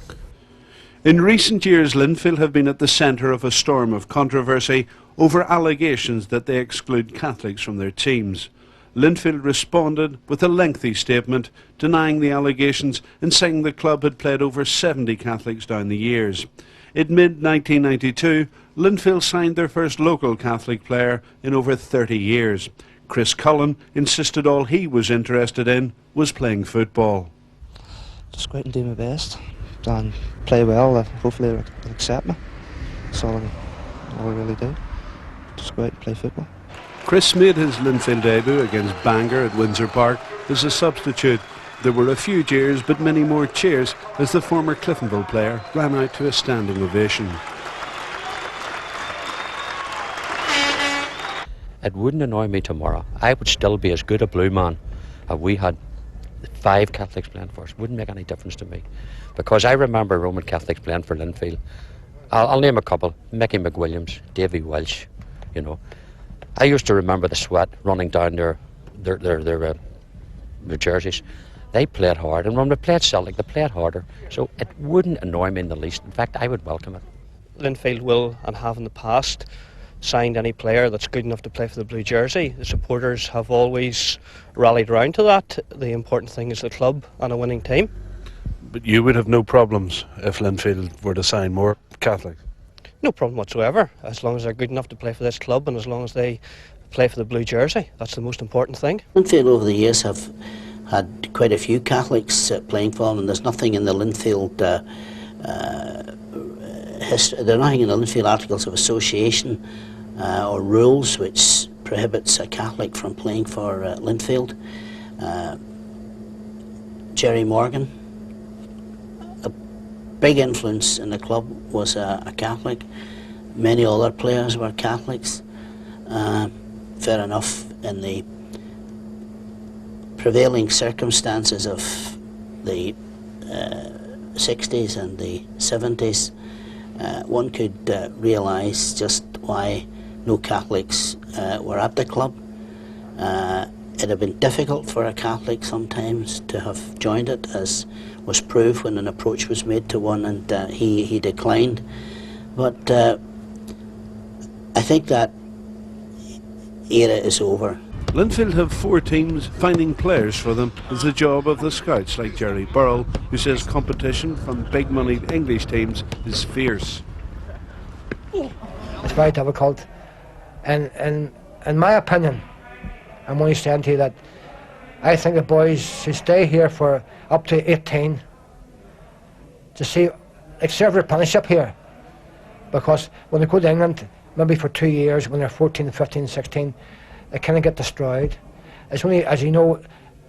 In recent years, Linfield have been at the centre of a storm of controversy over allegations that they exclude Catholics from their teams. Linfield responded with a lengthy statement denying the allegations and saying the club had played over 70 Catholics down the years. In mid-1992, Linfield signed their first local Catholic player in over 30 years. Chris Cullen insisted all he was interested in was playing football. Just go out and do my best and play well. Hopefully they'll accept me. That's all I really do. Just go out and play football. Chris made his Linfield debut against Bangor at Windsor Park as a substitute. There were a few jeers but many more cheers as the former Cliftonville player ran out to a standing ovation. It wouldn't annoy me tomorrow. I would still be as good a blue man if we had 5 Catholics playing for us. Wouldn't make any difference to me, because I remember Roman Catholics playing for Linfield. I'll name a couple: Mickey McWilliams, Davy Welsh. You know, I used to remember the sweat running down their jerseys. They played hard, and when they played Celtic, they played harder. So it wouldn't annoy me in the least. In fact, I would welcome it. Linfield will, and have in the past, signed any player that's good enough to play for the blue jersey. The supporters have always rallied around to that. The important thing is the club and a winning team. But you would have no problems if Linfield were to sign more Catholics? No problem whatsoever, as long as they're good enough to play for this club and as long as they play for the blue jersey. That's the most important thing. Linfield over the years have had quite a few Catholics playing for them, and there's nothing in the Linfield history, there's nothing in the Linfield Articles of Association or rules which prohibits a Catholic from playing for Linfield. Jerry Morgan, a big influence in the club, was a Catholic. Many other players were Catholics. Fair enough, in the prevailing circumstances of the 60s and the 70s, one could realise just why no Catholics were at the club. It had been difficult for a Catholic sometimes to have joined it, as was proved when an approach was made to one, and he declined. But I think that era is over. Linfield have 4 teams. Finding players for them is the job of the scouts like Jerry Burrell, who says competition from big money English teams is fierce. It's very difficult, and in my opinion, I'm only saying to you that I think the boys should stay here for up to 18 to see, like, serve their apprenticeship here, because when they go to England, maybe for 2 years, when they're 14, 15, 16, they kind of get destroyed. It's only, as you know,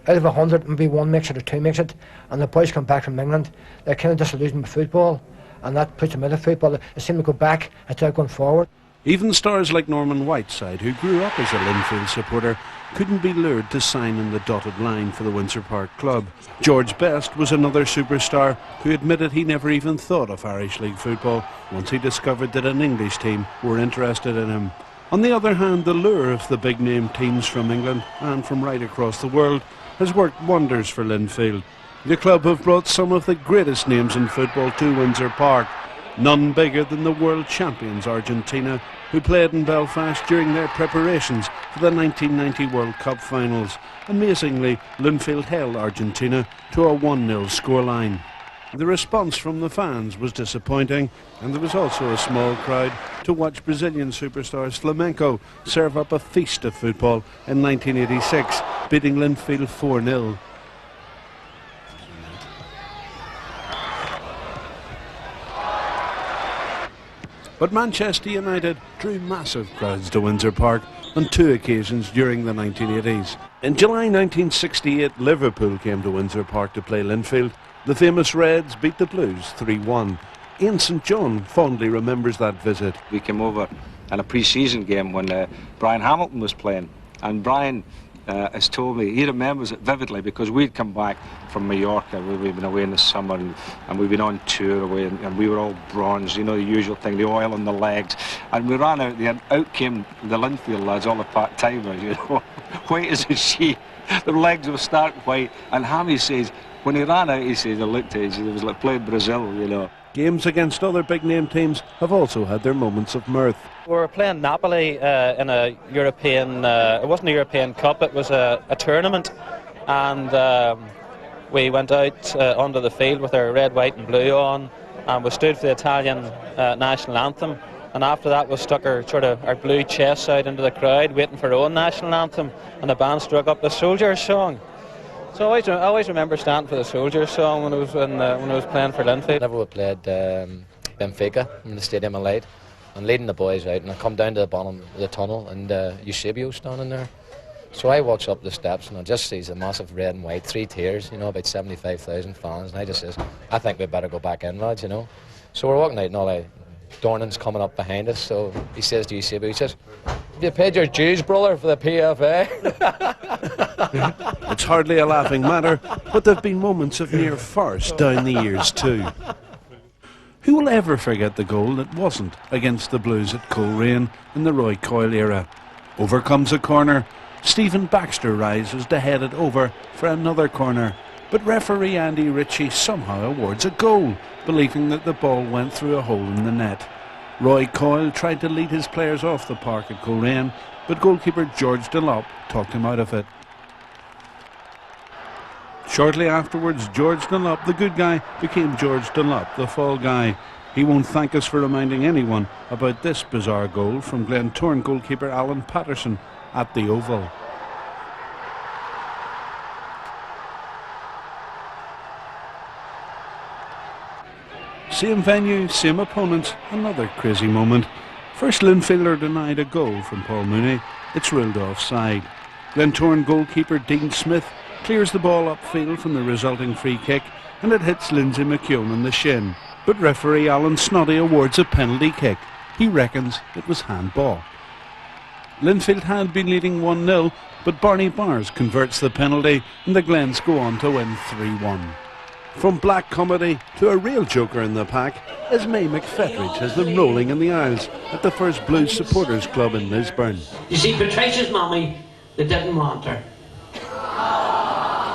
out of 100, maybe 1 makes it or 2 makes it, and the boys come back from England, they're kind of disillusioned with football, and that puts them out of football. They seem to go back instead of going forward. Even stars like Norman Whiteside, who grew up as a Linfield supporter, couldn't be lured to sign in the dotted line for the Windsor Park club. George Best was another superstar who admitted he never even thought of Irish League football once he discovered that an English team were interested in him. On the other hand, the lure of the big-name teams from England and from right across the world has worked wonders for Linfield. The club have brought some of the greatest names in football to Windsor Park, none bigger than the world champions Argentina, who played in Belfast during their preparations for the 1990 World Cup finals. Amazingly, Linfield held Argentina to a 1-0 scoreline. The response from the fans was disappointing, and there was also a small crowd to watch Brazilian superstars Flamengo serve up a feast of football in 1986, beating Linfield 4-0. But Manchester United drew massive crowds to Windsor Park on 2 occasions during the 1980s. In July 1968, Liverpool came to Windsor Park to play Linfield. The famous Reds beat the Blues 3-1. Ian St John fondly remembers that visit. We came over in a pre-season game when Brian Hamilton was playing, and Brian has told me he remembers it vividly because we'd come back from Mallorca. We'd been away in the summer and we'd been on tour away, and we were all bronzed, you know, the usual thing, the oil on the legs, and we ran out there, and out came the Linfield lads, all the part-timers, you know, white as a sheet. Their legs were stark white, and Hammy says when he ran out, he says, I looked at it, it was like playing Brazil, you know. Games against other big-name teams have also had their moments of mirth. We were playing Napoli in a European, it wasn't a European Cup, it was a tournament, and we went out onto the field with our red, white and blue on, and we stood for the Italian national anthem, and after that we stuck our blue chests out into the crowd waiting for our own national anthem, and the band struck up the Soldiers song. So I always remember standing for the Soldiers song when I was playing for Linfield. Whenever we played Benfica in the Stadium of Light, and leading the boys out, and I come down to the bottom of the tunnel, and Eusebio standing there. So I walks up the steps, and I just sees a massive red and white, 3 tiers, you know, about 75,000 fans, and I just says, I think we better go back in, lads, you know. So we're walking out, and all Dornan's coming up behind us, so he says to Eusebio, he says, You paid your dues, brother, for the PFA. It's hardly a laughing matter, but there have been moments of near farce down the years too. Who will ever forget the goal that wasn't against the Blues at Coleraine in the Roy Coyle era? Over comes a corner. Stephen Baxter rises to head it over for another corner. But referee Andy Ritchie somehow awards a goal, believing that the ball went through a hole in the net. Roy Coyle tried to lead his players off the park at Coleraine, but goalkeeper George Dunlop talked him out of it. Shortly afterwards, George Dunlop, the good guy, became George Dunlop, the fall guy. He won't thank us for reminding anyone about this bizarre goal from Glentoran goalkeeper Alan Patterson at the Oval. Same venue, same opponents, another crazy moment. First Linfielder denied a goal from Paul Mooney. It's ruled offside. Glentoran goalkeeper Dean Smith clears the ball upfield from the resulting free kick, and it hits Lindsay McKeown on the shin. But referee Alan Snoddy awards a penalty kick. He reckons it was handball. Linfield had been leading 1-0, but Barney Bars converts the penalty, and the Glens go on to win 3-1. From black comedy to a real joker in the pack, Esme McFetridge has them rolling in the aisles at the First Blues Supporters Club in Lisburn. You see, Patricia's mummy, they didn't want her.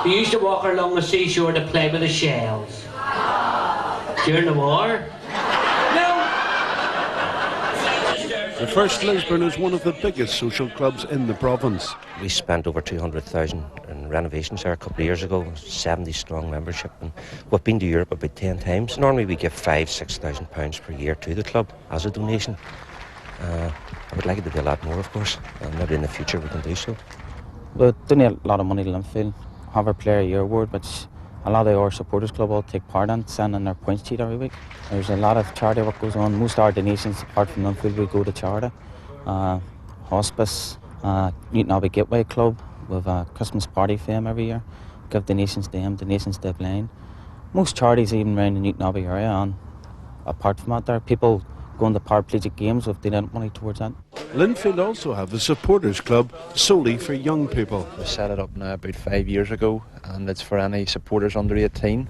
They used to walk her along the seashore to play with the shells. During the war. The First Lisburn is one of the biggest social clubs in the province. We spent over 200,000 in renovations there a couple of years ago, 70 strong membership, and we've been to Europe about 10 times. Normally we give £5,000–6,000 per year to the club as a donation. I would like it to be a lot more, of course, and maybe in the future we can do so. We donate a lot of money to Linfield, have our Player of the Year award, which a lot of our supporters club all take part in, sending their points sheet every week. There's a lot of charity work goes on. Most of our donations, apart from Linfield, we go to charity. Hospice, Newton Abbey Gateway Club, we have a Christmas party for them every year. Give donations to them, donations to the blind. Most charities even around the Newton Abbey area, and apart from that, there are people going to paraplegic games with donated money towards that. Linfield also have a supporters club solely for young people. We set it up now about 5 years ago, and it's for any supporters under 18.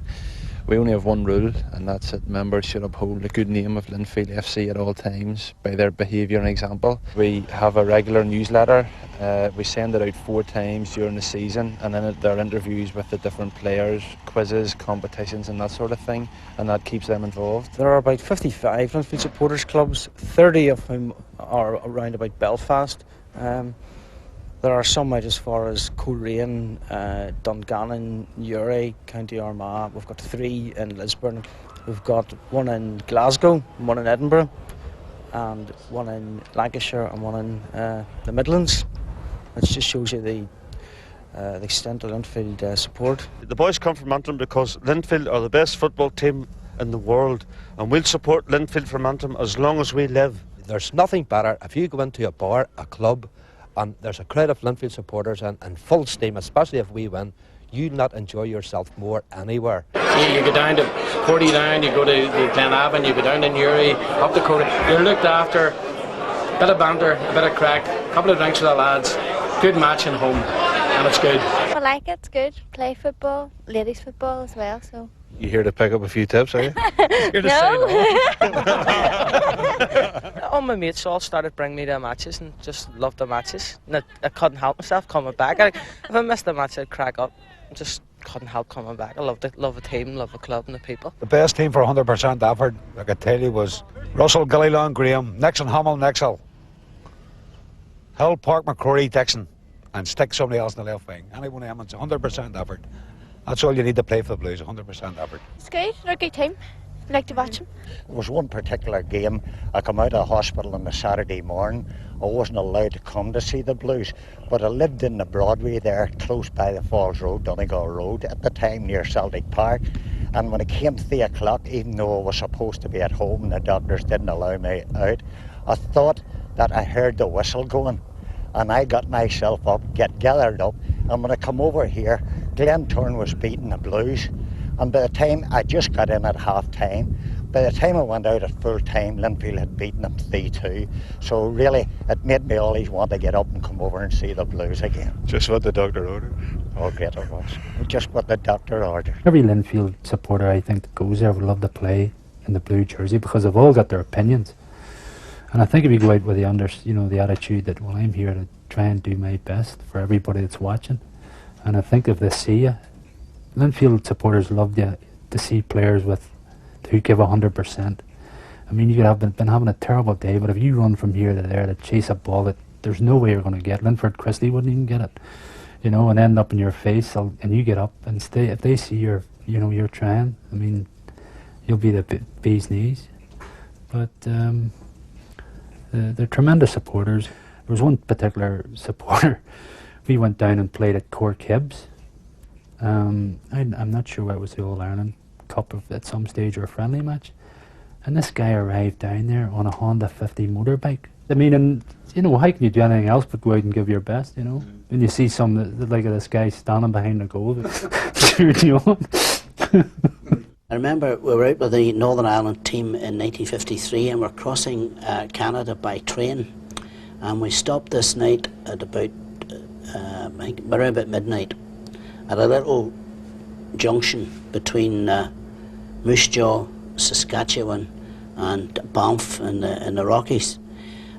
We only have one rule, and that's that members should uphold the good name of Linfield FC at all times by their behaviour and example. We have a regular newsletter. We send it out 4 times during the season, and then there are interviews with the different players, quizzes, competitions and that sort of thing, and that keeps them involved. There are about 55 Linfield supporters clubs, 30 of whom are around about Belfast. There are some out as far as Coleraine, Dungannon, Uri, County Armagh. We've got 3 in Lisburn. We've got 1 in Glasgow, 1 in Edinburgh, and 1 in Lancashire and 1 in the Midlands. It just shows you the extent of Linfield support. The boys come from Antrim because Linfield are the best football team in the world, and we'll support Linfield from Antrim as long as we live. There's nothing better if you go into a bar, a club, and there's a crowd of Linfield supporters and full steam, especially if we win. You'll not enjoy yourself more anywhere. You go down to Portadown, you go to Glenavon, you go down to Newry, up to Cork. You're looked after, a bit of banter, a bit of crack, a couple of drinks with the lads, good match in home, and it's good. I like it, it's good. Play football, ladies football as well, so. You here to pick up a few tips, are you? You're to say no. All my mates all started bringing me to matches and just loved the matches. And I couldn't help myself coming back. If I missed a match, I'd crack up. I just couldn't help coming back. I love the team, love the club and the people. The best team for 100% effort, I could tell you, was Russell, Gillilan, Graham, Nixon, Hummel, Nixel, Hill, Park, McCrory, Dixon, and stick somebody else in the left wing. Anyone of them, it's 100% effort. That's all you need to play for the Blues, 100% effort. It's good, they're a good team. We like to watch them. There was one particular game, I come out of hospital on a Saturday morning. I wasn't allowed to come to see the Blues, but I lived in the Broadway there, close by the Falls Road, Donegal Road, at the time near Celtic Park. And when it came 3 o'clock, even though I was supposed to be at home and the doctors didn't allow me out, I thought that I heard the whistle going. And I got myself up, gathered up, and when I come over here, Glentoran was beating the Blues. And by the time I just got in at half time, by the time I went out at full time, Linfield had beaten them 3-2. So really, it made me always want to get up and come over and see the Blues again. Just what the doctor ordered. Oh, great it was. Just what the doctor ordered. Every Linfield supporter, I think, that goes there would love to play in the blue jersey because they've all got their opinions. And I think if you go out with the attitude that, well, I'm here to try and do my best for everybody that's watching. And I think if they see you, Linfield supporters love to see players who give 100%. I mean, you could have been having a terrible day, but if you run from here to there to chase a ball that there's no way you're going to get, Linford Christie wouldn't even get it, and end up in your face, and you get up and stay. If they see you're trying, I mean, you'll be the bee's knees. But they're tremendous supporters. There was one particular supporter. We went down and played at Cork Hibs. I'm not sure whether it was the All-Ireland Cup at some stage or a friendly match. And this guy arrived down there on a Honda 50 motorbike. I mean, and how can you do anything else but go out and give your best, When you see like this guy standing behind the goal, cheering you on. I remember we were out with the Northern Ireland team in 1953 and we're crossing Canada by train. And we stopped this night at around about midnight at a little junction between Moose Jaw, Saskatchewan and Banff in the Rockies.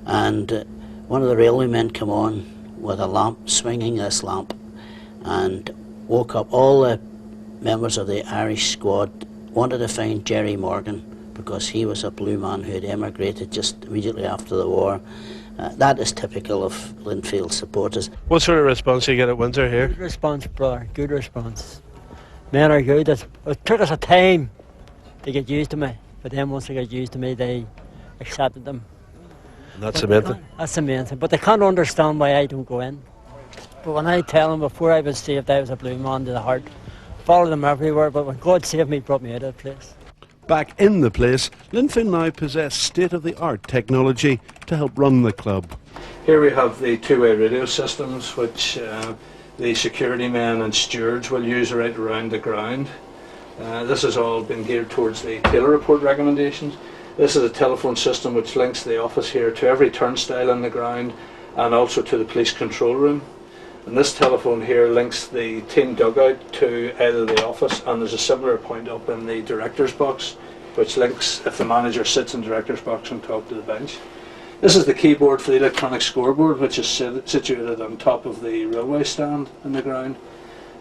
And one of the railway men came on with a lamp, swinging this lamp, and woke up all the members of the Irish squad, wanted to find Jerry Morgan because he was a blue man who had emigrated just immediately after the war. That is typical of Linfield supporters. What sort of response do you get at Windsor here? Good response, brother, good response. Men are good. It took us a time to get used to me, but then once they got used to me, they accepted them. And that's the main thing? That's the main thing, but they can't understand why I don't go in. But when I tell them before I was saved, I was a blue man to the heart. Followed them everywhere, but when God saved me, he brought me out of the place. Back in the place, Linfield now possess state-of-the-art technology to help run the club. Here we have the two-way radio systems which the security men and stewards will use right around the ground. This has all been geared towards the Taylor Report recommendations. This is a telephone system which links the office here to every turnstile on the ground and also to the police control room. And this telephone here links the team dugout to either the office, and there's a similar point up in the director's box which links if the manager sits in the director's box and talk to the bench. This is the keyboard for the electronic scoreboard which is situated on top of the railway stand in the ground.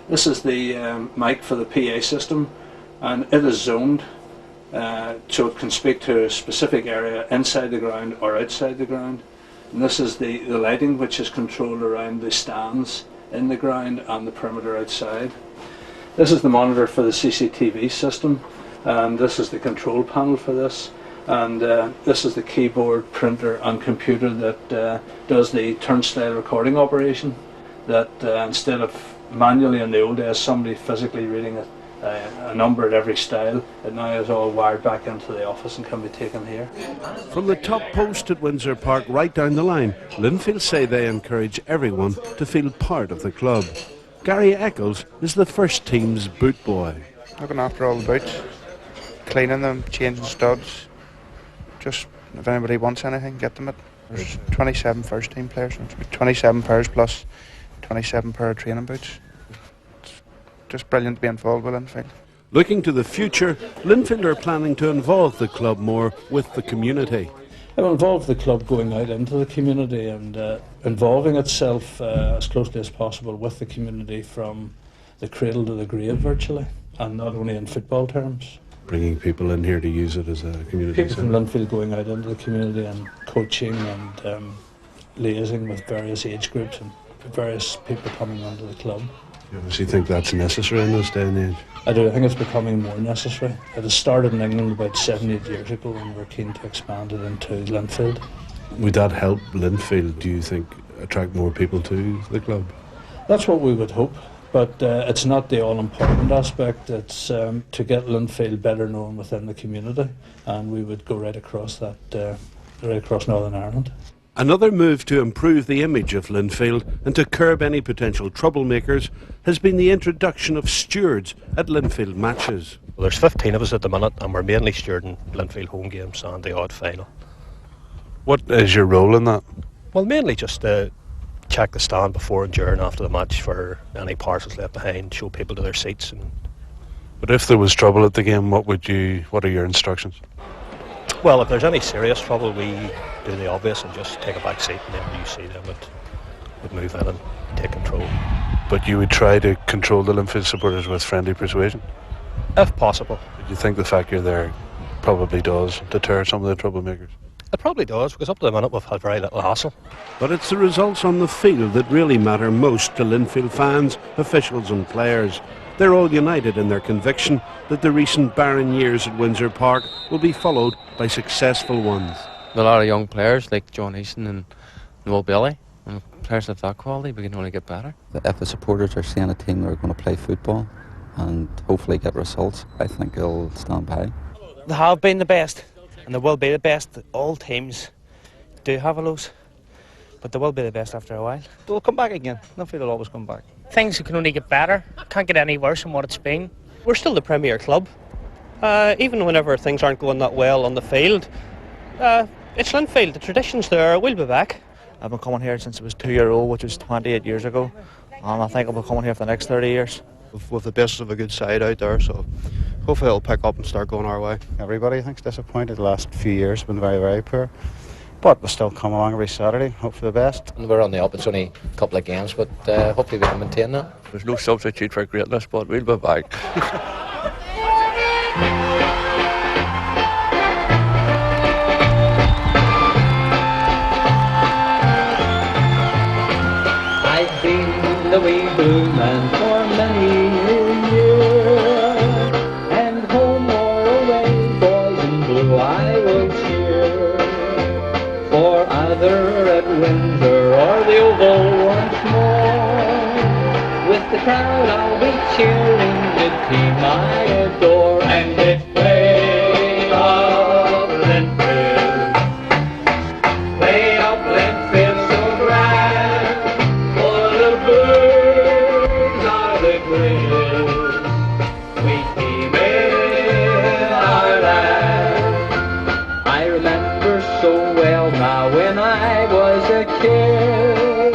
This is the mic for the PA system, and it is zoned so it can speak to a specific area inside the ground or outside the ground. And this is the lighting which is controlled around the stands in the ground and the perimeter outside. This is the monitor for the CCTV system, and this is the control panel for this. And this is the keyboard, printer and computer that does the turnstile recording operation, that instead of manually in the old days somebody physically reading a number at every style, it now is all wired back into the office and can be taken here. From the top post at Windsor Park right down the line, Linfield say they encourage everyone to feel part of the club. Gary Eccles is the first team's boot boy. Looking after all the boots, cleaning them, changing studs. Just if anybody wants anything, get them. There's 27 first team players, 27 pairs plus 27 pair of training boots. It's just brilliant to be involved with Linfield. Looking to the future, Linfield are planning to involve the club more with the community. It will involve the club going out into the community and involving itself as closely as possible with the community from the cradle to the grave virtually, and not only in football terms. Bringing people in here to use it as a community People from Linfield going out into the community and coaching and liaising with various age groups and various people coming onto the club. You obviously think that's necessary in this day and age? I do. I think it's becoming more necessary. It has started in England about 7-8 years ago, and we're keen to expand it into Linfield. Would that help Linfield, do you think, attract more people to the club? That's what we would hope, but it's not the all-important aspect. It's to get Linfield better known within the community, and we would go right across that, right across Northern Ireland. Another move to improve the image of Linfield and to curb any potential troublemakers has been the introduction of stewards at Linfield matches. Well, there's 15 of us at the minute, and we're mainly stewarding Linfield home games and the odd final. What is your role in that? Well, mainly just to check the stand before and during after the match for any parcels left behind, show people to their seats. But if there was trouble at the game, what are your instructions? Well, if there's any serious trouble, we do the obvious and just take a back seat, and then you see them would move in and take control. But you would try to control the Linfield supporters with friendly persuasion? If possible. Do you think the fact you're there probably does deter some of the troublemakers? It probably does, because up to the minute we've had very little hassle. But it's the results on the field that really matter most to Linfield fans, officials and players. They're all united in their conviction that the recent barren years at Windsor Park will be followed by successful ones. A lot of young players like John Easton and Noel Bailey, and players of that quality, we can only get better. If the supporters are seeing a team that are going to play football and hopefully get results, I think they'll stand by. They have been the best, and they will be the best. All teams do have a lose, but they will be the best after a while. They'll come back again. Linfield will always come back. Things can only get better. Can't get any worse than what it's been. We're still the Premier Club. Even whenever things aren't going that well on the field, it's Linfield. The tradition's there. We'll be back. I've been coming here since I was 2-year-old, which was 28 years ago, and I think I'll be coming here for the next 30 years. With the basis of a good side out there, so hopefully it'll pick up and start going our way. Everybody I think is disappointed. The last few years have been very, very poor, but we'll still come along every Saturday, hope for the best. And we're on the up, it's only a couple of games, but hopefully we can maintain that. There's no substitute for greatness, but we'll be back. I've been the wee blue man for many a year, and home or away, boys in blue I will cheer. For either at Windsor or the Oval once more, with the crowd I'll be cheering the team I adore, and it's way up Linfield, way up Linfield so grand, for the Blues are the greatest, we team in our land. I remember so well now when I was a kid,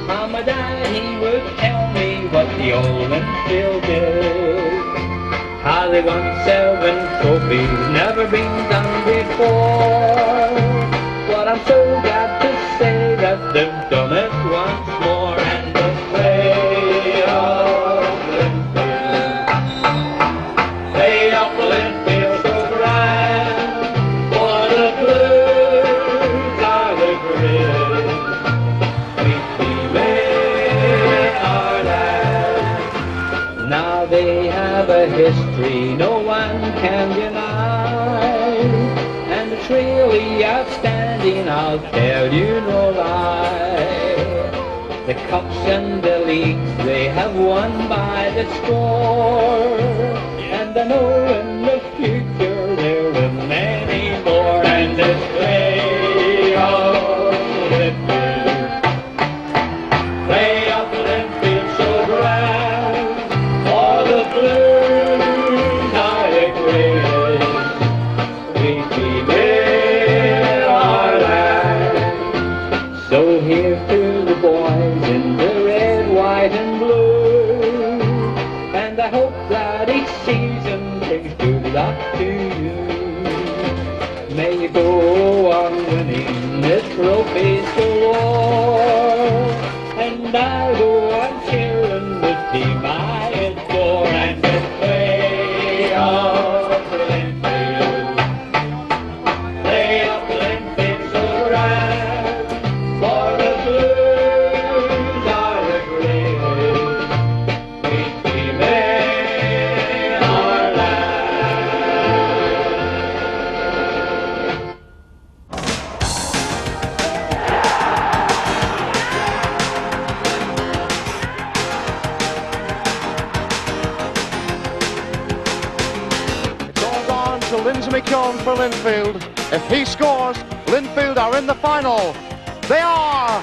how my daddy would tell me what the old Linfield did. How they won 7 trophies, never been done before. But I'm so glad to say that they've done it once more. And the way up Linfield, way up Linfield so grand, for the Blues are the greatest, we team in our land. Now they have a history no one can deny, and it's really outstanding, I'll tell you no lie. The cups and the leagues they have won by the score, and I know in the future there will be many more. And this way up Linfield, way up Linfield so grand, for the Blues are the greatest, we team in our land. So here to the boys in the red, white and blue, and I hope that each season brings good luck to you. May you go on winning the trophies galore, and I'll go on cheering the team I adore. And this way up Linfield, way up Linfield so grand, for the Blues are the greatest, we team in our land. It's all gone to Lindsay McKeown for Linfield. If he scores, Linfield are in the final. They are